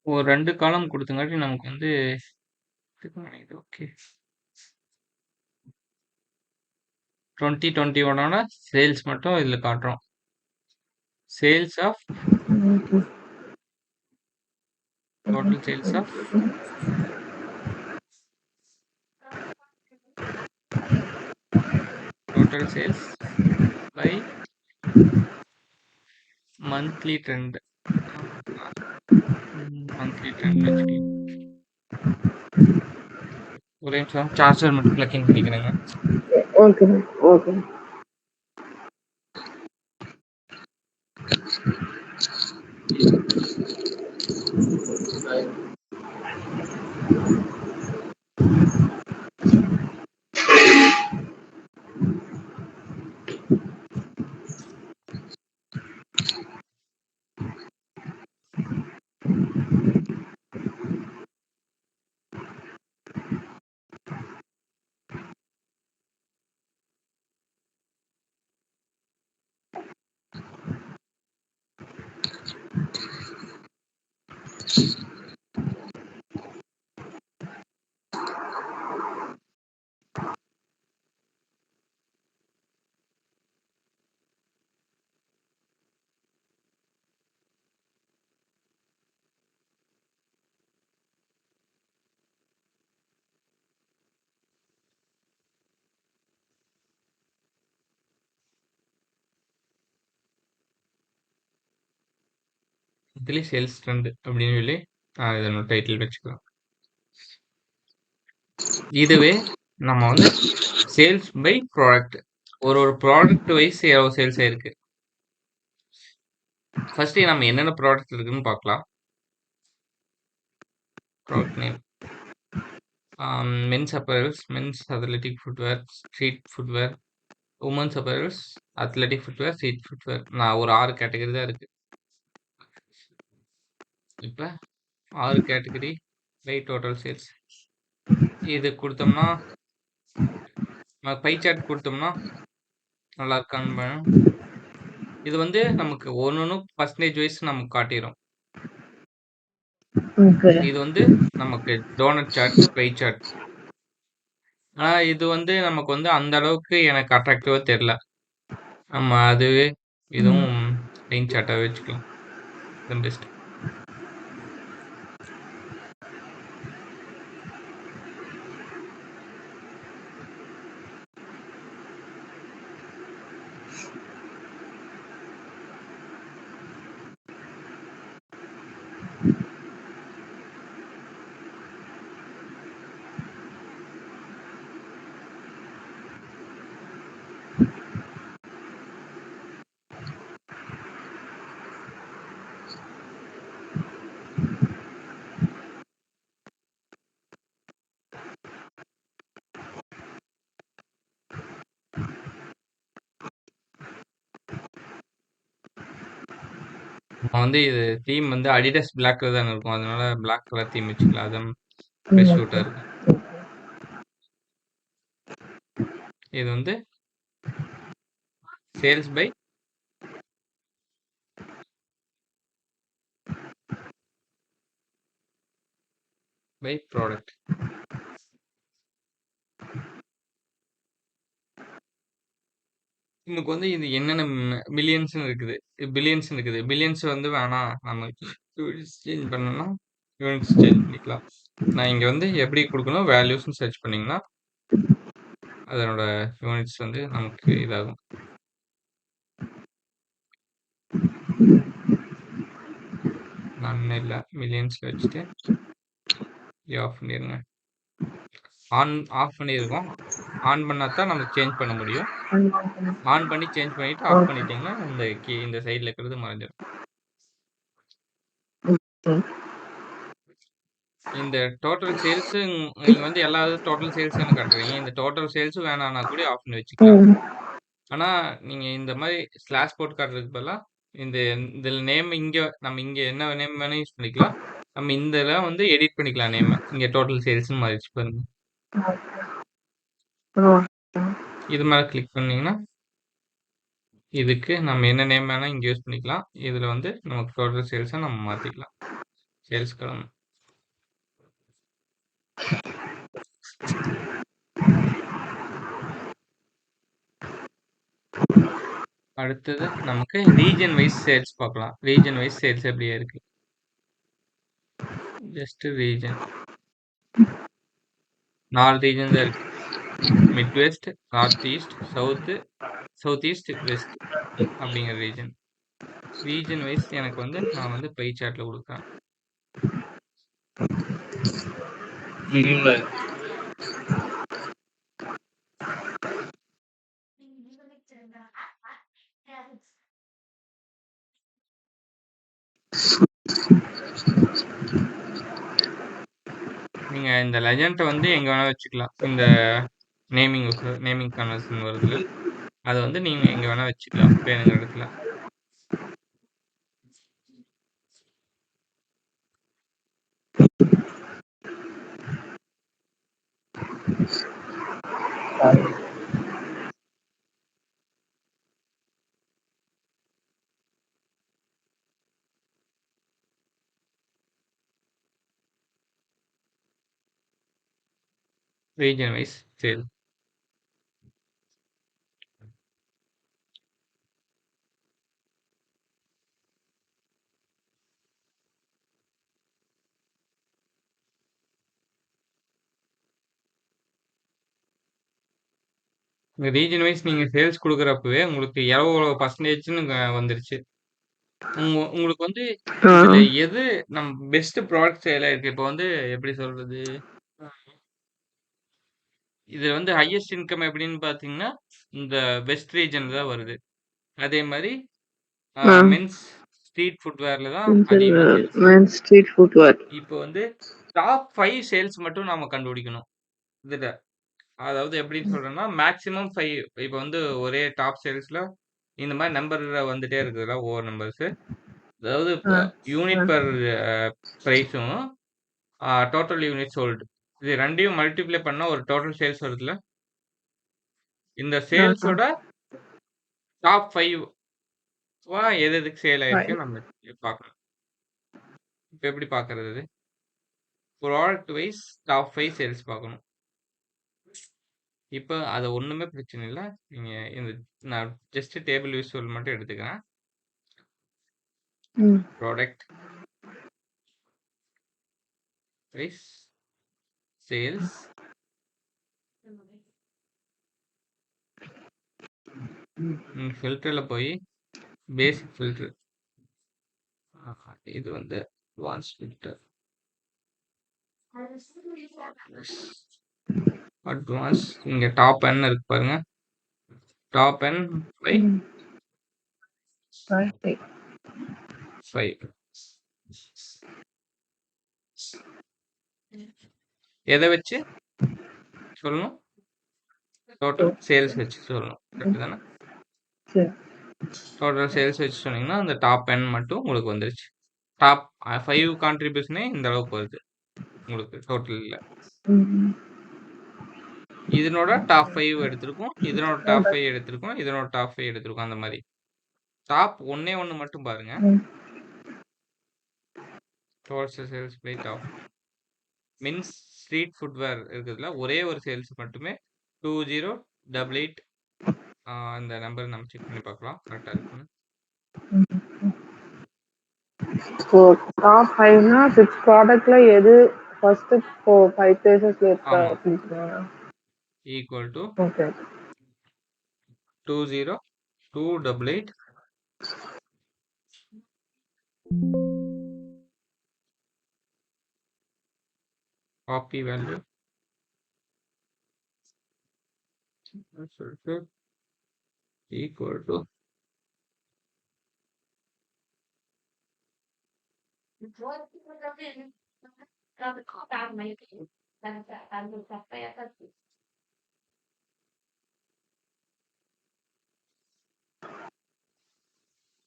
ஒரு 2 காலம் கொடுத்தங்காட்டி நமக்கு வந்து ஓகே 2021 சேல்ஸ் மட்டும் இதுல காட்டுறோம். Sales of total sales of total sales by monthly trend. Monthly trend வச்சுக்கலாம். ஒரே நிமிஷம் சார்ஜர் மட்டும் பிளக் இன் பண்ணிக்கிறேங்க. Okay okay. Monthly sales trend அப்படின்னு சொல்லி இதனோட டைட்டில் வச்சுக்கலாம். இதுவே நம்ம வந்து சேல்ஸ் பை ப்ராடக்ட், ஒரு ப்ராடக்ட் வைஸ் எவ்வளோ சேல்ஸ் ஆயிருக்கு. ஃபர்ஸ்ட் நம்ம என்னென்ன ப்ராடக்ட் இருக்குன்னு பார்க்கலாம். Product name men's apparels, men's athletic footwear, street footwear, women's apparels, athletic footwear, street footwear. நான் ஒரு 6 கேட்டகரி தான் இருக்கு. இப்போ 6 கேட்டகரி பை டோட்டல் சேல்ஸ் இது கொடுத்தோம்னா, பை சார்ட் கொடுத்தோம்னா நல்லா இருக்கான்னு இது வந்து நமக்கு ஒன்னொன்னும் பர்சன்டேஜ் வைஸ் நமக்கு காட்டிடும். இது வந்து நமக்கு டோனட் சார்ட், பை சார்ட். ஆனா இது வந்து நமக்கு வந்து அந்த அளவுக்கு எனக்கு அட்ராக்டிவா தெரியல. நம்ம அதுவே இதுவும் லைன் சார்ட்டாக வச்சுக்கலாம். இதுதான் பெஸ்ட். நம்ம வந்து இது தீம் வந்து அடிடாஸ் பிளாக்ல தானே இருக்கும், அதனால பிளாக் கலர் தீம் வச்சுக்கலாம். அதுதான் பெஸ்ட் ஷூட்டாக இருக்கும். இது வந்து சேல்ஸ் பை ப்ராடக்ட். நமக்கு வந்து இது என்னென்ன மில்லியன்ஸ் இருக்குது, பில்லியன்ஸ் இருக்குது. பில்லியன்ஸ் வந்து வேணாம், நம்ம சேஞ்ச் பண்ணோம்னா யூனிட்ஸ் சேஞ்ச் பண்ணிக்கலாம். நான் இங்கே வந்து எப்படி கொடுக்கணும், வேல்யூஸ்னு சர்ச் பண்ணிங்கன்னா அதனோட யூனிட்ஸ் வந்து நமக்கு இதாகும். நான் இல்லை மில்லியன்ஸில் வச்சுட்டு ஆஃப் பண்ணிடுங்க. ஆஃப் பண்ணியிருக்கோம். ஆன் பண்ணால் தான் நமக்கு சேஞ்ச் பண்ண முடியும். ஆன் பண்ணி சேஞ்ச் பண்ணிவிட்டு ஆஃப் பண்ணிட்டீங்கன்னா இந்த சைடில் இருக்கிறது மறைஞ்சிடும். இந்த டோட்டல் சேல்ஸ் நீங்கள் வந்து எல்லா டோட்டல் சேல்ஸ் தானே காட்டுறீங்க. இந்த டோட்டல் சேல்ஸும் வேணான்னா கூட ஆஃப் பண்ணி வச்சுக்கலாம். ஆனால் நீங்கள் இந்த மாதிரி ஸ்லாஷ் போட்டு காட்டுறதுக்கு பதிலாக இதில் நேம் நம்ம இங்கே என்ன நேம் வேணால் யூஸ் பண்ணிக்கலாம். நம்ம இந்த இதில் வந்து எடிட் பண்ணிக்கலாம் நேம். இங்கே டோட்டல் சேல்ஸ்னு மாறிச்சு பாருங்க. இது மேலே கிளிக் பண்ணிங்கன்னா இதுக்கு நம்ம என்ன நேம் வேணால் இங்கே யூஸ் பண்ணிக்கலாம். இதில் வந்து நமக்கு டோட்டல் சேல்ஸை நம்ம மாற்றிக்கலாம். சேல்ஸ் காலம் அடுத்தது நமக்கு ரீஜன் வைஸ் சேல்ஸ் பார்க்கலாம். ரீஜன் வைஸ் சேல்ஸ் எப்படியா இருக்கு. ஜஸ்ட் ரீஜன் 4 ரீஜன் தான் இருக்கு. Midwest, north east, south east, west அப்படிங்கிற ரீஜன். ரீஜன் வைஸ் எனக்கு வந்து நான் வந்து பை சார்ட்ல கொடுக்குறேன். நீங்க இந்த லெஜண்ட் வந்து எங்க வேணா வச்சுக்கலாம். இந்த நேமிங் கன்வர்ஷன் வருதுல, அதை வந்து நீங்க எங்க வேணா வச்சுக்கலாம் வேணுங்கிற இடத்துல. Region wise sale. இந்த ரீஜன் வைஸ் நீங்க சேல்ஸ் குடுக்குறப்பவே உங்களுக்கு எவ்வளோ பர்சன்டேஜ்ன்னு வந்துருச்சு. உங்களுக்கு வந்து இதுல எது பெஸ்ட் ப்ராடக்ட் சேல் ஆயிருக்கு. இப்போ வந்து எப்படி சொல்றது? இதுல வந்து ஹையஸ்ட் இன்கம் எப்படின்னு பார்த்தீங்கன்னா, இந்த வெஸ்ட் ரீஜன்ல தான் வருது. அதே மாரி மென்ஸ் ஸ்ட்ரீட் ஃபுட்வேர்ல தான் அதிகமா சேல்ஸ். Street footwear. இப்போ வந்து டாப் 5 சேல்ஸ் மட்டும் நாம கண்டுபிடிக்கணும். இதுல. அதாவது எப்படின்னு சொல்றேன்னா, மேக்ஸிமம் 5 இப்போ வந்து ஒரே டாப் சேல்ஸ்ல இந்த மாரி நம்பர் வந்துட்டே இருக்குதுல்ல ஒவ்வொரு நம்பர்ஸ். அதாவது யூனிட் பெர் பிரைஸும் டோட்டல் யூனிட் சோல்டு இது ரெண்டையும் மல்டிப்ளை பண்ணா ஒரு டோட்டல் சேல்ஸ் வருதுல்ல. இந்த சேல்ஸோட டாப் 5 எது எதுக்கு சேல் ஆயிருக்கு நம்ம பார்க்கணும். இப்போ எப்படி பார்க்கறது? ப்ராடக்ட் வைஸ் டாப் 5 சேல்ஸ் பார்க்கணும். இப்போ அது ஒண்ணுமே பிரச்சனை இல்ல. நீங்க நான் ஜஸ்ட் டேபிள் விசுவல் மட்டும் எடுத்துக்கிறேன். ப்ராடக்ட் வைஸ் சேல்ஸ் ஃபில்டர்ல போய் பேசிக் ஃபில்டர் இது வந்து அட்வான்ஸ் ஃபில்டர் அட்வான்ஸ் இங்க டாப் n இருக்கு பாருங்க. டாப் n பை 5 எதை வச்சு சொல்லணும்? டோட்டல் சேல்ஸ் வச்சு சொல்லணும். கரெக்ட் தானே? டோட்டல் சேல்ஸ் வச்சு சொன்னீங்கன்னா அந்த டாப் n மட்டும் உங்களுக்கு வந்துருச்சு. டாப் 5 கான்ட்ரிபியூஷனே இந்த அளவுக்கு வருது உங்களுக்கு டோட்டல்ல. இதனோட டாப் 5 எடுத்திருக்கோம், இதனோட டாப் 5 எடுத்திருக்கோம், இதனோட டாப் 5 எடுத்திருக்கோம். அந்த மாதிரி டாப் ஒன்னே ஒன்று மட்டும் பாருங்க. Total sales by top means street footwear இருக்குதுல ஒரே ஒரு சேல்ஸ் மட்டுமே 2088 அந்த நம்பர் நம்ம செக் பண்ணி பார்க்கலாம் கரெக்டாக இருக்குன்னு. ஸோ டாப் 5னா 6 ப்ராடக்ட்ல எது ஃபர்ஸ்ட் 5 பிளேசஸ்ல இருக்கா அப்படிங்களா? Equal to okay 20288 copy value சொல்லிட்டு equal to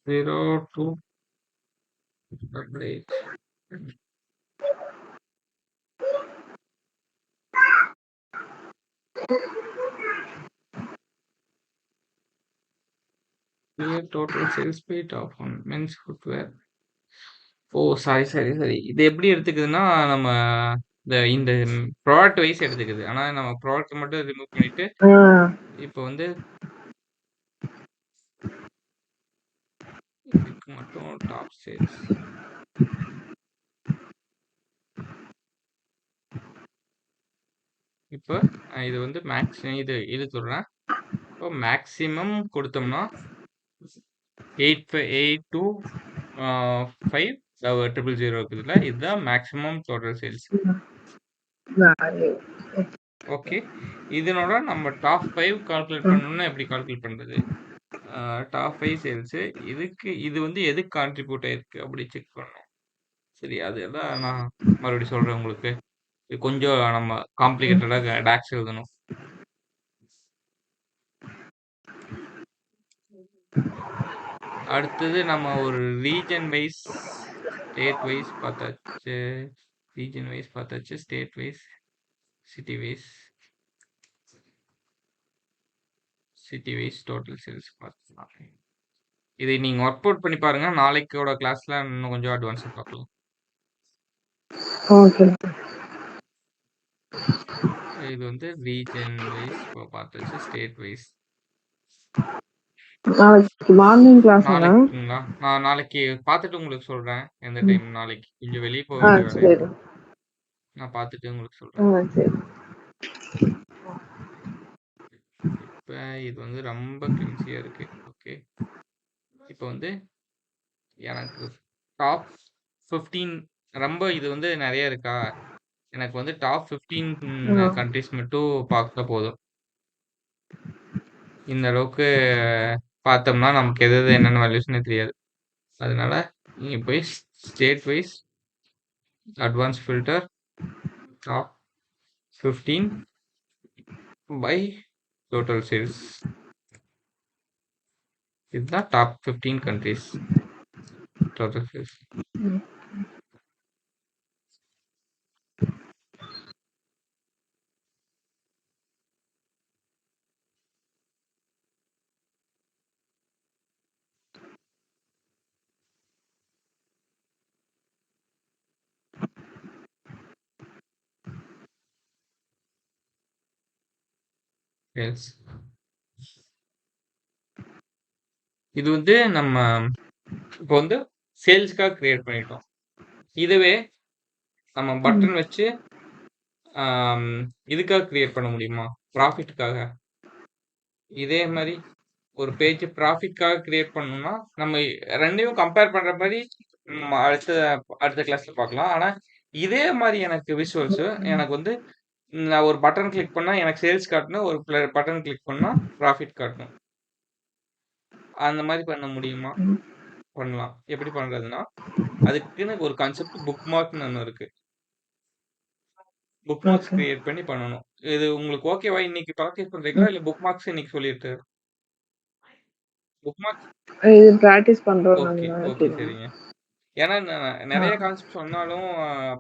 zero two double eight. Here total sales paid off on men's footwear. ஓ சரி இது எப்படி எடுத்துக்குதுன்னா நம்ம இந்த ப்ராடக்ட் வைஸ் எடுத்துக்குது. ஆனா நம்ம ப்ராடக்ட் மட்டும் ரிமூவ் பண்ணிட்டு இப்போ வந்து இதுக்கு மட்டும் டாப் சேல்ஸ் இப்போ இது வந்து இது சொல்றேன். இப்போ மேக்ஸிமம் கொடுத்தோம்னா 8282500 இருக்குதுல்ல இதுதான் மேக்ஸிமம் டோட்டல் சேல்ஸ். ஓகே இதனோட நம்ம டாப் 5 கால்குலேட் பண்ணணும்னா எப்படி கால்குலேட் பண்றது? டாப் 5 சேல்ஸ் இது வந்து எதுக்கு கான்ட்ரிபியூட் ஆயிருக்கு அப்படி செக் பண்ணணும். சரி அதெல்லாம் நான் மறுபடியும் சொல்றேன் உங்களுக்கு. இது கொஞ்சம் நம்ம காம்ப்ளிகேட்டடா டாக்ஸ் எழுதணும். அடுத்தது நம்ம ஒரு ரீஜன் வைஸ் ஸ்டேட் வைஸ் பார்த்தாச்சு. ரீஜன் வைஸ் பார்த்தாச்சு, state wise, city wise total sales பார்த்துக்கலாம். இதை நீங்க ஒர்க் அவுட் பண்ணி பாருங்க. நாளைக்கோட கிளாஸ்ல இன்னும் கொஞ்சம் அட்வான்ஸா பார்க்கலாம். ஓகே இது வந்து ரீஜன் வைஸ் பார்த்தாச்சு. ஸ்டேட் வைஸ் நாளைக்கு மார்னிங் கிளாஸுங்களா? நாளைக்குங்களா? நான் நாளைக்கு பார்த்துட்டு உங்களுக்கு சொல்றேன். எந்த டைம் நாளைக்கு கொஞ்சம் வெளியே போக ஆ வேண்டிய வேலை சரி. இருக்கு. நான் பார்த்துட்டு உங்களுக்கு சொல்றேன். சரி. இப்ப இது வந்து ரொம்ப கிளிம்சியா இருக்கு. ஓகே. இப்போ வந்து எனக்கு டாப் 15 ரொம்ப இது வந்து நிறைய இருக்கா? எனக்கு வந்து டாப் 15 கண்ட்ரிஸ் மட்டும் பார்த்தா போதும். இந்த அளவுக்கு பார்த்தோம்னா நமக்கு எது எது என்னென்ன வேல்யூஸ்னே தெரியாது. அதனால நீங்க போய் state wise advance filter top 15 by total sales. இதுதான் top 15 countries total sales. Sales இது வந்து நம்ம இப்போ வந்து சேல்ஸ்க்காக கிரியேட் பண்ணிட்டோம். இதுவே நம்ம பட்டன் வச்சு இதுக்காக கிரியேட் பண்ண முடியுமா? ப்ராஃபிட்டுக்காக. இதே மாதிரி ஒரு பேஜ் ப்ராஃபிட்காக கிரியேட் பண்ணணும்னா நம்ம ரெண்டையும் கம்பேர் பண்ற மாதிரி அடுத்த கிளாஸ்ல பார்க்கலாம். ஆனா இதே மாதிரி எனக்கு விஷுவல்ஸ் எனக்கு வந்து நான் ஒரு பட்டன் கிளிக் பண்ணா எனக்கு சேல்ஸ் காட்டணும், ஒரு பட்டன் கிளிக் பண்ணா ப்ராஃபிட் காட்டணும். அந்த மாதிரி பண்ண முடியுமா? பண்ணலாம். எப்படி பண்றதுன்னா அதுக்குன்னு ஒரு கான்செப்ட் புக் மார்க்னு ஒன்று இருக்கு. புக் மார்க்ஸ் கிரியேட் பண்ணி பண்ணணும். இது உங்களுக்கு ஓகேவா? இன்னைக்கு ப்ராக்டிஸ் பண்றீங்களா இல்ல புக் மார்க்ஸ் இன்னைக்கு சொல்லிட்டு புக் மார்க்ஸ் இது பிராக்டிஸ் பண்றோம் ஓகே நாங்க. ஓகே சரிங்க. ஏன்னா நிறைய கான்செப்ட் சொன்னாலும்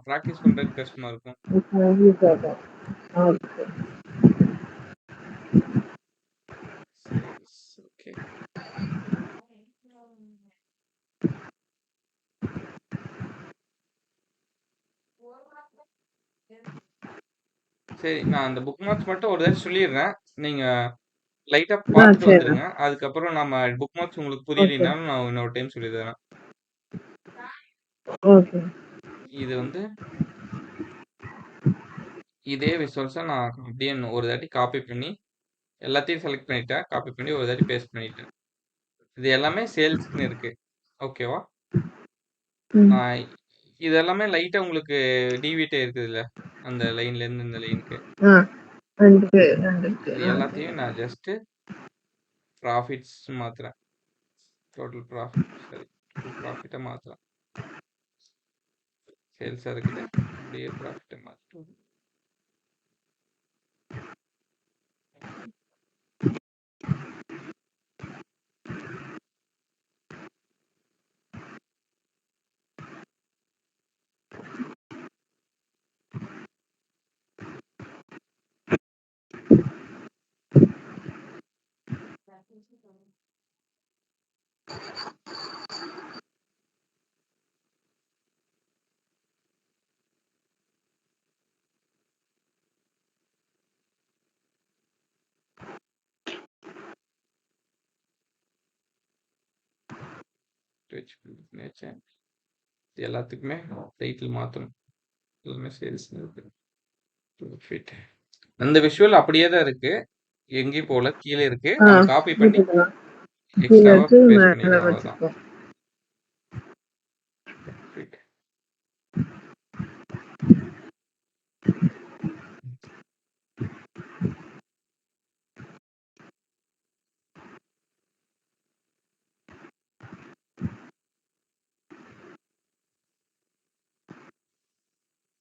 ப்ராக்டிஸ் பண்றதுக்கு கஷ்டமா இருக்கும். ஓகே சரி, நான் அந்த புக் மார்க்ஸ் மட்டும் ஒரு தடவை சொல்லிடுறேன். நீங்க லைட்டா பார்த்துட்டு சரி. வந்துருங்க. அதுக்கப்புறம் நம்ம புக் மார்க்ஸ் உங்களுக்கு புரியலைனாலும் நான் இன்னொரு டைம் சொல்லி தரேன். ஓகே. இது வந்து இதே விஷுவல்ஸை நான் அப்படியே ஒரு தாட்டி காப்பி பண்ணி எல்லாத்தையும் செலக்ட் பண்ணிட்டேன். காப்பி பண்ணி ஒரு தாட்டி பேஸ்ட் பண்ணிட்டேன். இது எல்லாமே சேல்ஸ்க்குன்னு இருக்கு. ஓகேவா? இது எல்லாமே லைட்டா உங்களுக்கு டிவிட்டே இருக்குதுல்ல அந்த லைன்ல இருந்து இந்த லைனுக்கு. இது எல்லாத்தையும் நான் ஜஸ்ட் ப்ராஃபிட்ஸ் மாத்துறேன். டோட்டல் ப்ராஃபிட் சரி ப்ராஃபிட்டை மாத்துறேன். சேல்ஸா இருக்குது அப்படியே ப்ராஃபிட்டை மாத்துறேன். இது எல்லாத்துக்குமே டைட்டில் மாற்றணும். எல்லாமே சேல்ஸ் இருக்கு. ப்ராஃபிட் அந்த விஷுவல் அப்படியே தான் இருக்கு. எங்கேயும் போல கீழே இருக்கு. நம்ம காப்பி பண்ணி எக்ஸ்ட்ராவா பேஸ்ட் பண்ணிக்கலாம். அவ்வளவுதான். ப்ராஃபிட்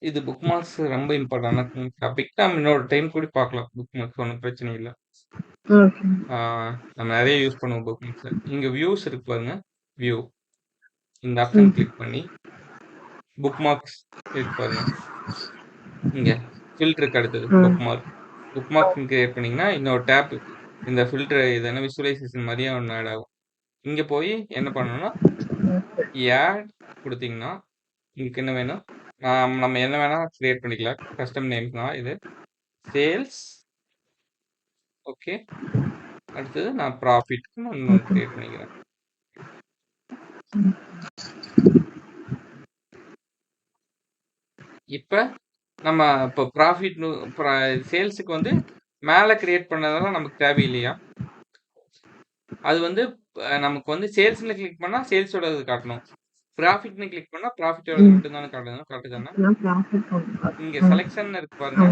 இது புக் மார்க்ஸ் ரொம்ப இம்பார்ட்டன்டான டாபிக். நம்ம இன்னொரு டைம் கூட பார்க்கலாம். புக் மார்க்ஸ் ஒன்றும் பிரச்சனை இல்லை. நம்ம நிறைய யூஸ் பண்ணுவோம் புக் மார்க்ஸ். இங்க வியூஸ் இருக்கு பாருங்க. வியூ இந்த ஆப்ஷன் கிளிக் பண்ணி புக் மார்க்ஸ் இருக்கு பாருங்க. இங்க ஃபில்டருக்கு அடுத்தது book mark. Book mark create பண்ணீங்கன்னா இன்னொரு டேப் இந்த ஃபில்டர் இதெல்லாம் விசுவலைசேஷன் மாதிரியே ஒன்று ஆட் ஆகும். இங்க போய் என்ன பண்ணணும்னா ஆட் கொடுத்தீங்கன்னா உங்களுக்கு என்ன வேணும் நம்ம என்ன வேணா கிரியேட் பண்ணிக்கலாம். கஸ்டம் நேம் தான் இது. சேல்ஸ். ஓகே. அடுத்தது நான் ப்ராஃபிட்க்கு நான் இன்னொன்று கிரியேட் பண்ணிக்கிறேன். இப்போ நம்ம இப்போ ப்ராஃபிட் சேல்ஸுக்கு வந்து மேலே கிரியேட் பண்ணதெல்லாம் நமக்கு தேவையில்லையா? அது வந்து நமக்கு வந்து சேல்ஸ்னு கிளிக் பண்ணால் சேல்ஸோட இது காட்டணும். ப்ராஃபிட்னு கிளிக் பண்ணால் ப்ராஃபிட்டோட மட்டும் தானே காட்டணும். கரெக்டு தானே? இங்கே செலெக்ஷன் இருக்கு பாருங்க,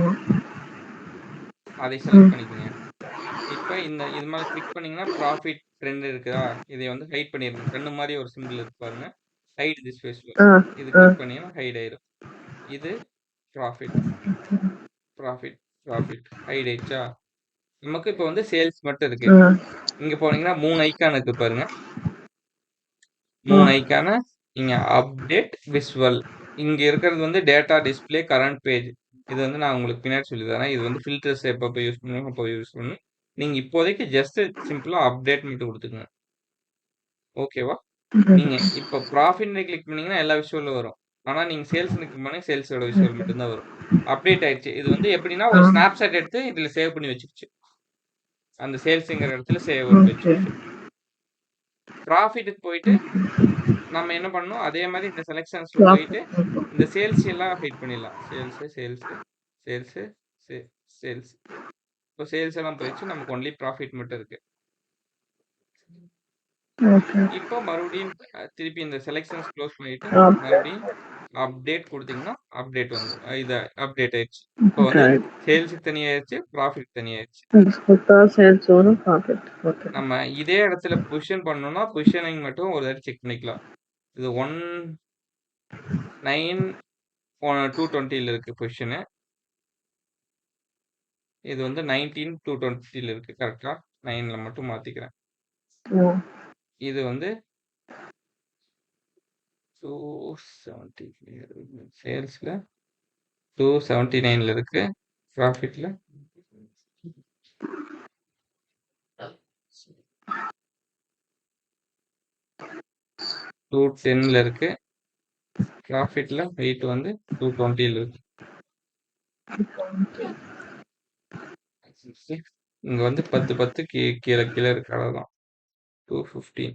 அதை செலக்ட் பண்ணிக்கோங்க. இப்போ இது மேலே கிளிக் பண்ணீங்கன்னா ப்ராஃபிட் ட்ரெண்ட் இருக்குதா, இதை வந்து ஹைட் பண்ணிருங்க. கண்ணு மாதிரி ஒரு சிம்பிள் இருக்கு பாருங்க, ஹைட் திஸ் ஃபேஸ்ல. இது கிளிக் பண்ணீங்கன்னா ஹைட் ஆயிடும். இது ப்ராஃபிட் ப்ராஃபிட் ப்ராஃபிட் ஹைட் ஆயிடுச்சா? நமக்கு இப்போ வந்து சேல்ஸ் மட்டும் இருக்கு. இங்க போனீங்கன்னா 3 ஐக்கான் இருக்கு பாருங்க, 3 ஐக்கான இங்க அப்டேட் விசுவல். இங்க இருக்கிறது வந்து டேட்டா டிஸ்பிளே கரண்ட் பேஜ். இது வந்து நான் உங்களுக்கு பின்னாடி சொல்லி தரேன். இது வந்து ஃபில்டர்ஸ் எப்போ யூஸ் பண்ணுவோம் அப்போ யூஸ் பண்ணணும். நீங்க இப்போதைக்கு ஜஸ்ட் சிம்பிளா அப்டேட் மட்டும் கொடுத்துக்கங்க. ஓகேவா? நீங்க இப்போ ப்ராஃபிட்னு கிளிக் பண்ணீங்கன்னா எல்லா விஷுவலும் வரும். ஆனா நீங்க சேல்ஸ் கிளிக் பண்ணி சேல்ஸோட விஷுவல் மட்டும் தான் வரும். அப்டேட் ஆயிடுச்சு. இது வந்து எப்படின்னா ஒரு ஸ்னாப்ஷாட் எடுத்து இதுல சேவ் பண்ணி வச்சுக்கிச்சு. அந்த சேல்ஸ்ங்கிற இடத்துல சேவ் பண்ணி வச்சுக்கிச்சு. ப்ராஃபிட்டுக்கு போயிட்டு நம்ம என்ன பண்ணணும், அதே மாதிரி இந்த செலெக்ஷன்ஸ்ல போயிட்டு இந்த சேல்ஸ் எல்லாம் ஹைட் பண்ணிடலாம். Sales sales sales sales. இப்போ சேல்ஸ் எல்லாம் போயிடுச்சு, நமக்கு ஒன்லி ப்ராஃபிட் மட்டும் இருக்கு. இப்போ மறுபடியும் திருப்பி இந்த செலெக்ஷன்ஸ் க்ளோஸ் பண்ணிட்டு மறுபடியும் அப்டேட் கொடுத்தீங்கன்னா அப்டேட் வந்து இது அப்டேட் ஆயிடுச்சு. இப்போ வந்து சேல்ஸுக்கு தனியாயிருச்சு, ப்ராஃபிட் தனியாயிருச்சு. நம்ம இதே இடத்துல பொசிஷன் பண்ணணும்னா பொசிஷனிங் மட்டும் ஒரு தடவை செக் பண்ணிக்கலாம். இது 19,220 இருக்கு பொசிஷனு. இது வந்து 19,220 இருக்கு. கரெக்டா 9ல மட்டும் மாத்திக்கிறேன். இது வந்து 270 சேல்ஸ்ல 279ல இருக்கு. ப்ராஃபிட்ல 210ல இருக்கு. ப்ராஃபிட்ல வெயிட் வந்து 220ல இருக்கு. இங்க வந்து 10 கீழே கீழே இருக்கு. அவ்வளவுதான் 215.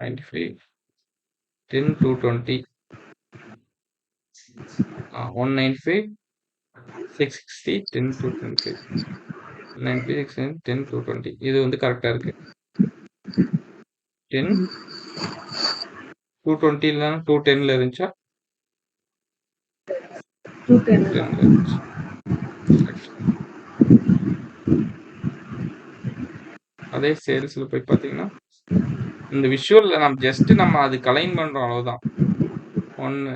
$95 10 220 195 660 10 225 195 10 220. இது வந்து கரெக்டா இருக்கு. 10 220 இல்லைன்னா 210ல இருந்துச்சா? 210ல இருந்துச்சு. அதே சேல்ஸ்ல போய் பார்த்தீங்கன்னா இந்த விஷுவல்ல நம்ம அதுக்கு அலைன் பண்றோம், அவ்வளவுதான். ஒன்னு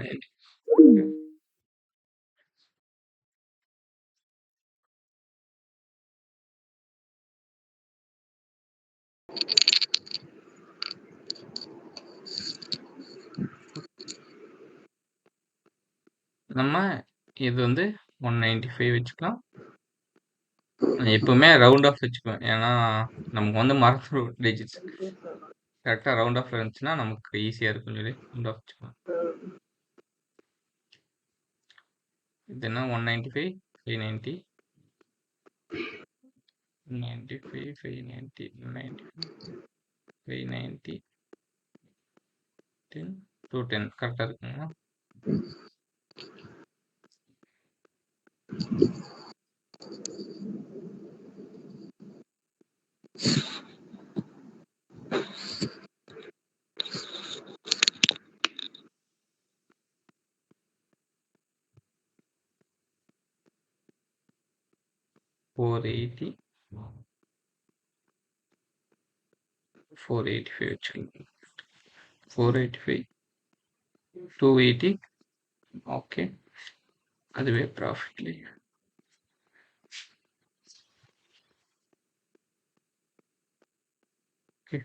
நம்ம இது வந்து 195 வச்சுக்கலாம். எப்பவுமே ரவுண்ட் ஆஃப் வச்சுக்குவேன், ஏன்னா நமக்கு வந்து மறந்துடும் டிஜிட்ஸ். கரெக்டா ரவுண்ட் ஆஃப் இருந்துச்சுன்னா நமக்கு ஈஸியா இருக்கும் சொல்லி ரவுண்ட் ஆஃப் வச்சுக்குவேன். இது என்ன 195 590 95 590 590 10 210 கரெக்டா இருக்குங்களா? $480 485 வச்சுக்கலாம். 485 280. ஓகே, அதுவே ப்ராஃபிட்லி ஓகே.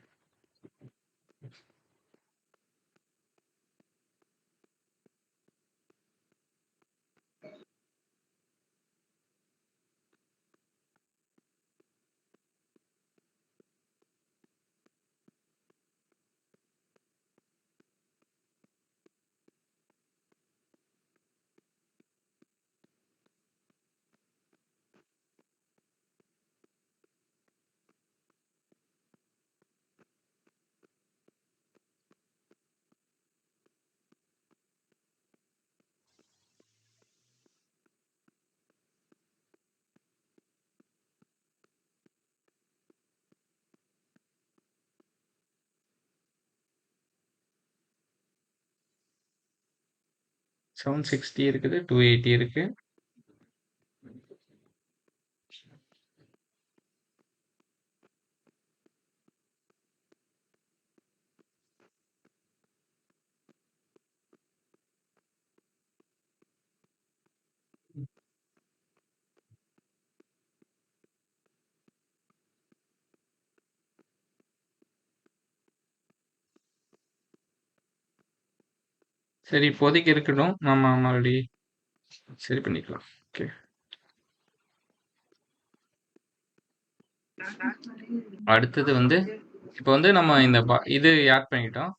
760 இருக்குது, 280 இருக்கு. சரி, இப்போதைக்கு இருக்கட்டும். நம்ம மறுபடி சரி பண்ணிக்கலாம். ஓகே. அடுத்தது வந்து இப்போ வந்து நம்ம இந்த இது ஆட் பண்ணிட்டோம்.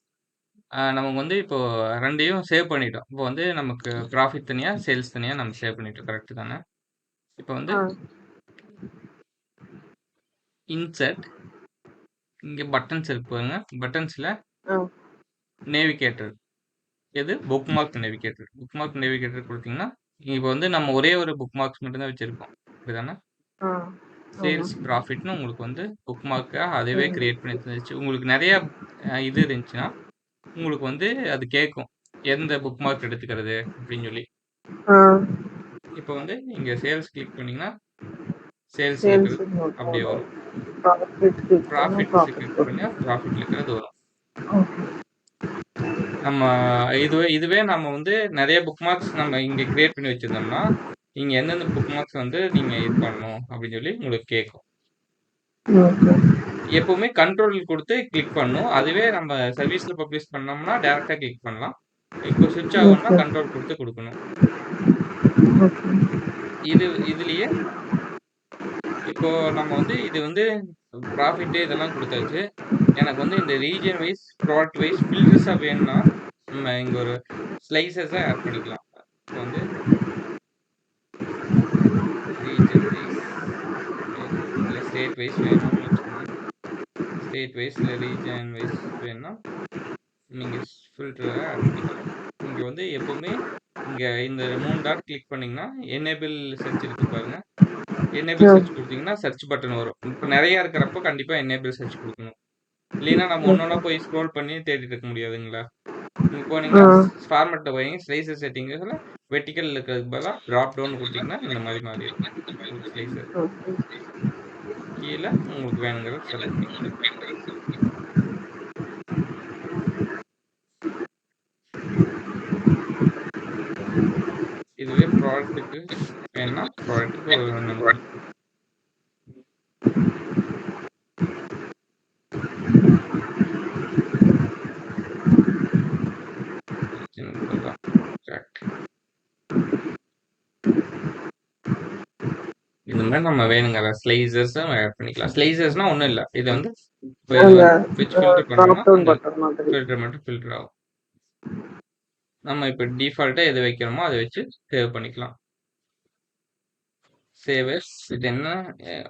நமக்கு வந்து இப்போ 2யும் சேவ் பண்ணிட்டோம். இப்போ வந்து நமக்கு ப்ராஃபிட் தனியா, சேல்ஸ் தனியா நம்ம சேவ் பண்ணிட்டோம். கரெக்ட் தானே? இப்போ வந்து இன்சர்ட் இங்க பட்டன்ஸ் இருக்கு பாருங்க. பட்டன்ஸ்ல நேவிகேட்டர் எது புக்மார்க் நேவிகேட்டர். புக்மார்க் நேவிகேட்டர் கொடுத்தீங்கன்னா இப்போ வந்து நம்ம ஒரே ஒரு புக்மார்க்ஸ் மட்டும் தான் வச்சிருக்கோம். அப்படிதானே? சேல்ஸ் ப்ராஃபிட்னு உங்களுக்கு வந்து புக்மார்க்கா அதுவே கிரியேட் பண்ணி தந்துச்சு. உங்களுக்கு நிறைய இது இருந்துச்சுன்னா உங்களுக்கு வந்து அது கேட்கும் எந்த புக்மார்க் எடுத்துக்கிறது அப்படின்னு சொல்லி. இப்போ வந்து இங்க சேல்ஸ் கிளிக் பண்ணீங்கன்னா சேல்ஸ் இருக்கிறது அப்படியே வரும். ப்ராஃபிட்ஸ் கிளிக் பண்ணா ப்ராஃபிட்ல இருக்கிறது வரும். நம்ம இதுவே நம்ம வந்து நிறைய புக்மார்க்ஸ் நம்ம இங்க கிரியேட் பண்ணி வச்சிருந்தோம்னா நீங்க எந்தெந்த புக்மார்க்ஸ் வந்து நீங்க இது பண்ணணும் அப்படின்னு சொல்லி உங்களுக்கு கேட்கும். எப்பவுமே கண்ட்ரோல் கொடுத்து கிளிக் பண்ணும். அதுவே நம்ம சர்வீஸ்ல பப்ளிஷ் பண்ணோம்னா டைரக்டா கிளிக் பண்ணலாம். இப்போ ஸ்விட்ச் ஆகும்னா கண்ட்ரோல் கொடுத்து கொடுக்கணும். இதுலயே இப்போ நம்ம வந்து இது வந்து ப்ராஃபிட் இதெல்லாம் கொடுத்தாச்சு. எனக்கு வந்து இந்த ரீஜன் வைஸ் ப்ராடக்ட் வைஸ் ஃபில்டர்ஸா வேணும்னா நம்ம இங்க ஒரு ஸ்லைசஸா ஆட் பண்ணிக்கலாம். இப்போ வந்து ரீஜன் வைஸ் வேணும் இல்ல ஸ்டேட் வைஸ் வேணும்னு வச்சுக்கோங்க. ஸ்டேட் வைஸ் இல்ல ரீஜன் வைஸ் வேணும்னா நீங்க ஃபில்டரை ஆட் பண்ணிக்கலாம். இங்க வந்து எப்பவுமே இங்க இந்த 3 டாட் கிளிக் பண்ணீங்கன்னா எனேபிள் சர்ச் இருக்கு பாருங்க. எனேபிள் சர்ச் கொடுத்தீங்கன்னா சர்ச் பட்டன் வரும். இப்போ நிறைய இருக்கிறப்போ கண்டிப்பா எனேபிள் சர்ச் கொடுக்கணும். இல்லைன்னா நம்ம ஒன்னொன்னா போய் ஸ்க்ரோல் பண்ணி தேடிட்டு இருக்க முடியாதுங்களா? நீங்க போனீங்கன்னா ஃபார்மேட்ல போய் ஸ்லைசர் செட்டிங்ஸ்ல வெர்டிக்கல் இருக்கிறதுக்கு பதிலாக டிராப் டவுன் கொடுத்தீங்கன்னா இந்த மாதிரி மாறிடும் உங்களுக்கு ஸ்லைசர். கீழே உங்களுக்கு வேணுங்கிறத செலக்ட் பண்ணிக்கலாம். இதுவே ப்ராடக்ட்டுக்கு வேணும்னா ப்ராடக்ட்டுக்கு ஒரு நம்பர். இந்த மாதிரி நம்ம வேணுங்கிற ஸ்லைசர்ஸ் ஆட் பண்ணிக்கலாம். ஸ்லைசர்ஸ்னா ஒன்றும் இல்லை, இது வந்து ஃபில்டர் பண்ணோம்னா ஃபில்டர் மட்டும் ஃபில்டர் ஆகும். நம்ம இப்போ டிஃபால்ட்டா எது வைக்கிறோமோ அதை வச்சு சேவ் பண்ணிக்கலாம். சேவஸ் இது என்ன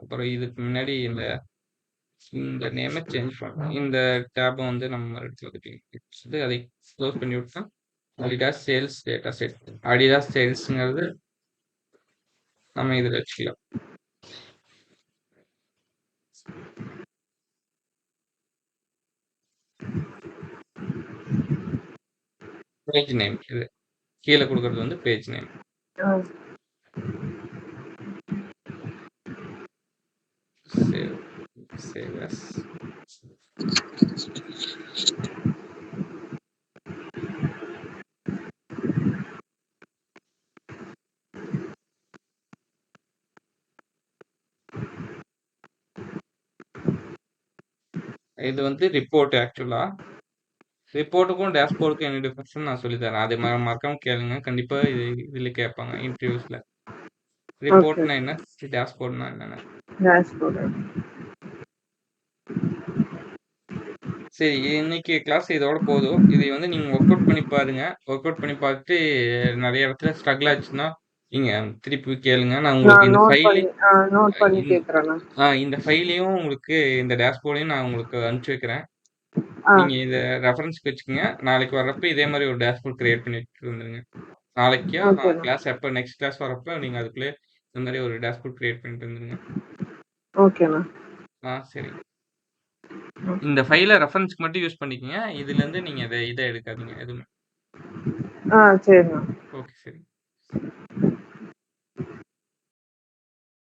அப்புறம் இதுக்கு முன்னாடி இந்த நேமை சேஞ்ச் பண்ணலாம். இந்த டேபை வந்து நம்ம எடுத்து அதை க்ளோஸ் பண்ணி விட்டா Adidas sales data set. Adidas சேல்ஸ்ங்கிறது நம்ம இதில் வச்சுக்கலாம். பேஜ் நேம் இது கீழே கொடுக்கறது வந்து பேஜ் நேம். save as இது வந்து ரிப்போர்ட். ஆக்சுவலா ரிப்போர்ட்டுக்கும் டேஷ்போர்டுக்கும் என்ன டிஃபரன்ஸ் நான் சொல்லி தரேன். அது மறக்காம கேளுங்க. கண்டிப்பா இதுல கேட்பாங்க இன்டர்வியூஸ்ல. ரிப்போர்ட்னா என்ன, டேஷ்போர்ட்னா என்னன்னு. சரி, இன்னைக்கு கிளாஸ் இதோட போதும். இதை வந்து நீங்க ஒர்க் அவுட் பண்ணி பாருங்க. ஒர்க் அவுட் பண்ணி பார்த்துட்டு நிறைய இடத்துல ஸ்ட்ரகிள் ஆச்சுன்னா நீங்க திருப்பி கேளுங்க. நான் உங்களுக்கு இந்த ஃபைலையும் உங்களுக்கு இந்த டேஷ்போர்டையும் நான் உங்களுக்கு அனுப்பிச்சு வைக்கிறேன். நீங்க இத ரெஃபரன்ஸ்க்கு வச்சுக்கோங்க. நாளைக்கு வர்றப்ப இதே மாதிரி ஒரு டேஷ்போர்ட் கிரியேட் பண்ணி வச்சுட்டு வந்துருங்க. நாளைக்கோ கிளாஸ் எப்ப நெக்ஸ்ட் கிளாஸ் வரப்ப நீங்க அதுக்குள்ளே இந்த மாதிரி ஒரு டேஷ்போர்ட் கிரியேட் பண்ணிட்டு வந்துருங்க. ஓகேண்ணா. சரி, இந்த ஃபைலை ரெஃபரன்ஸ்க்கு மட்டும் யூஸ் பண்ணிக்கங்க. இதுல இருந்து நீங்க இதை எடுக்காதீங்க எதுவுமே. சரிண்ணா.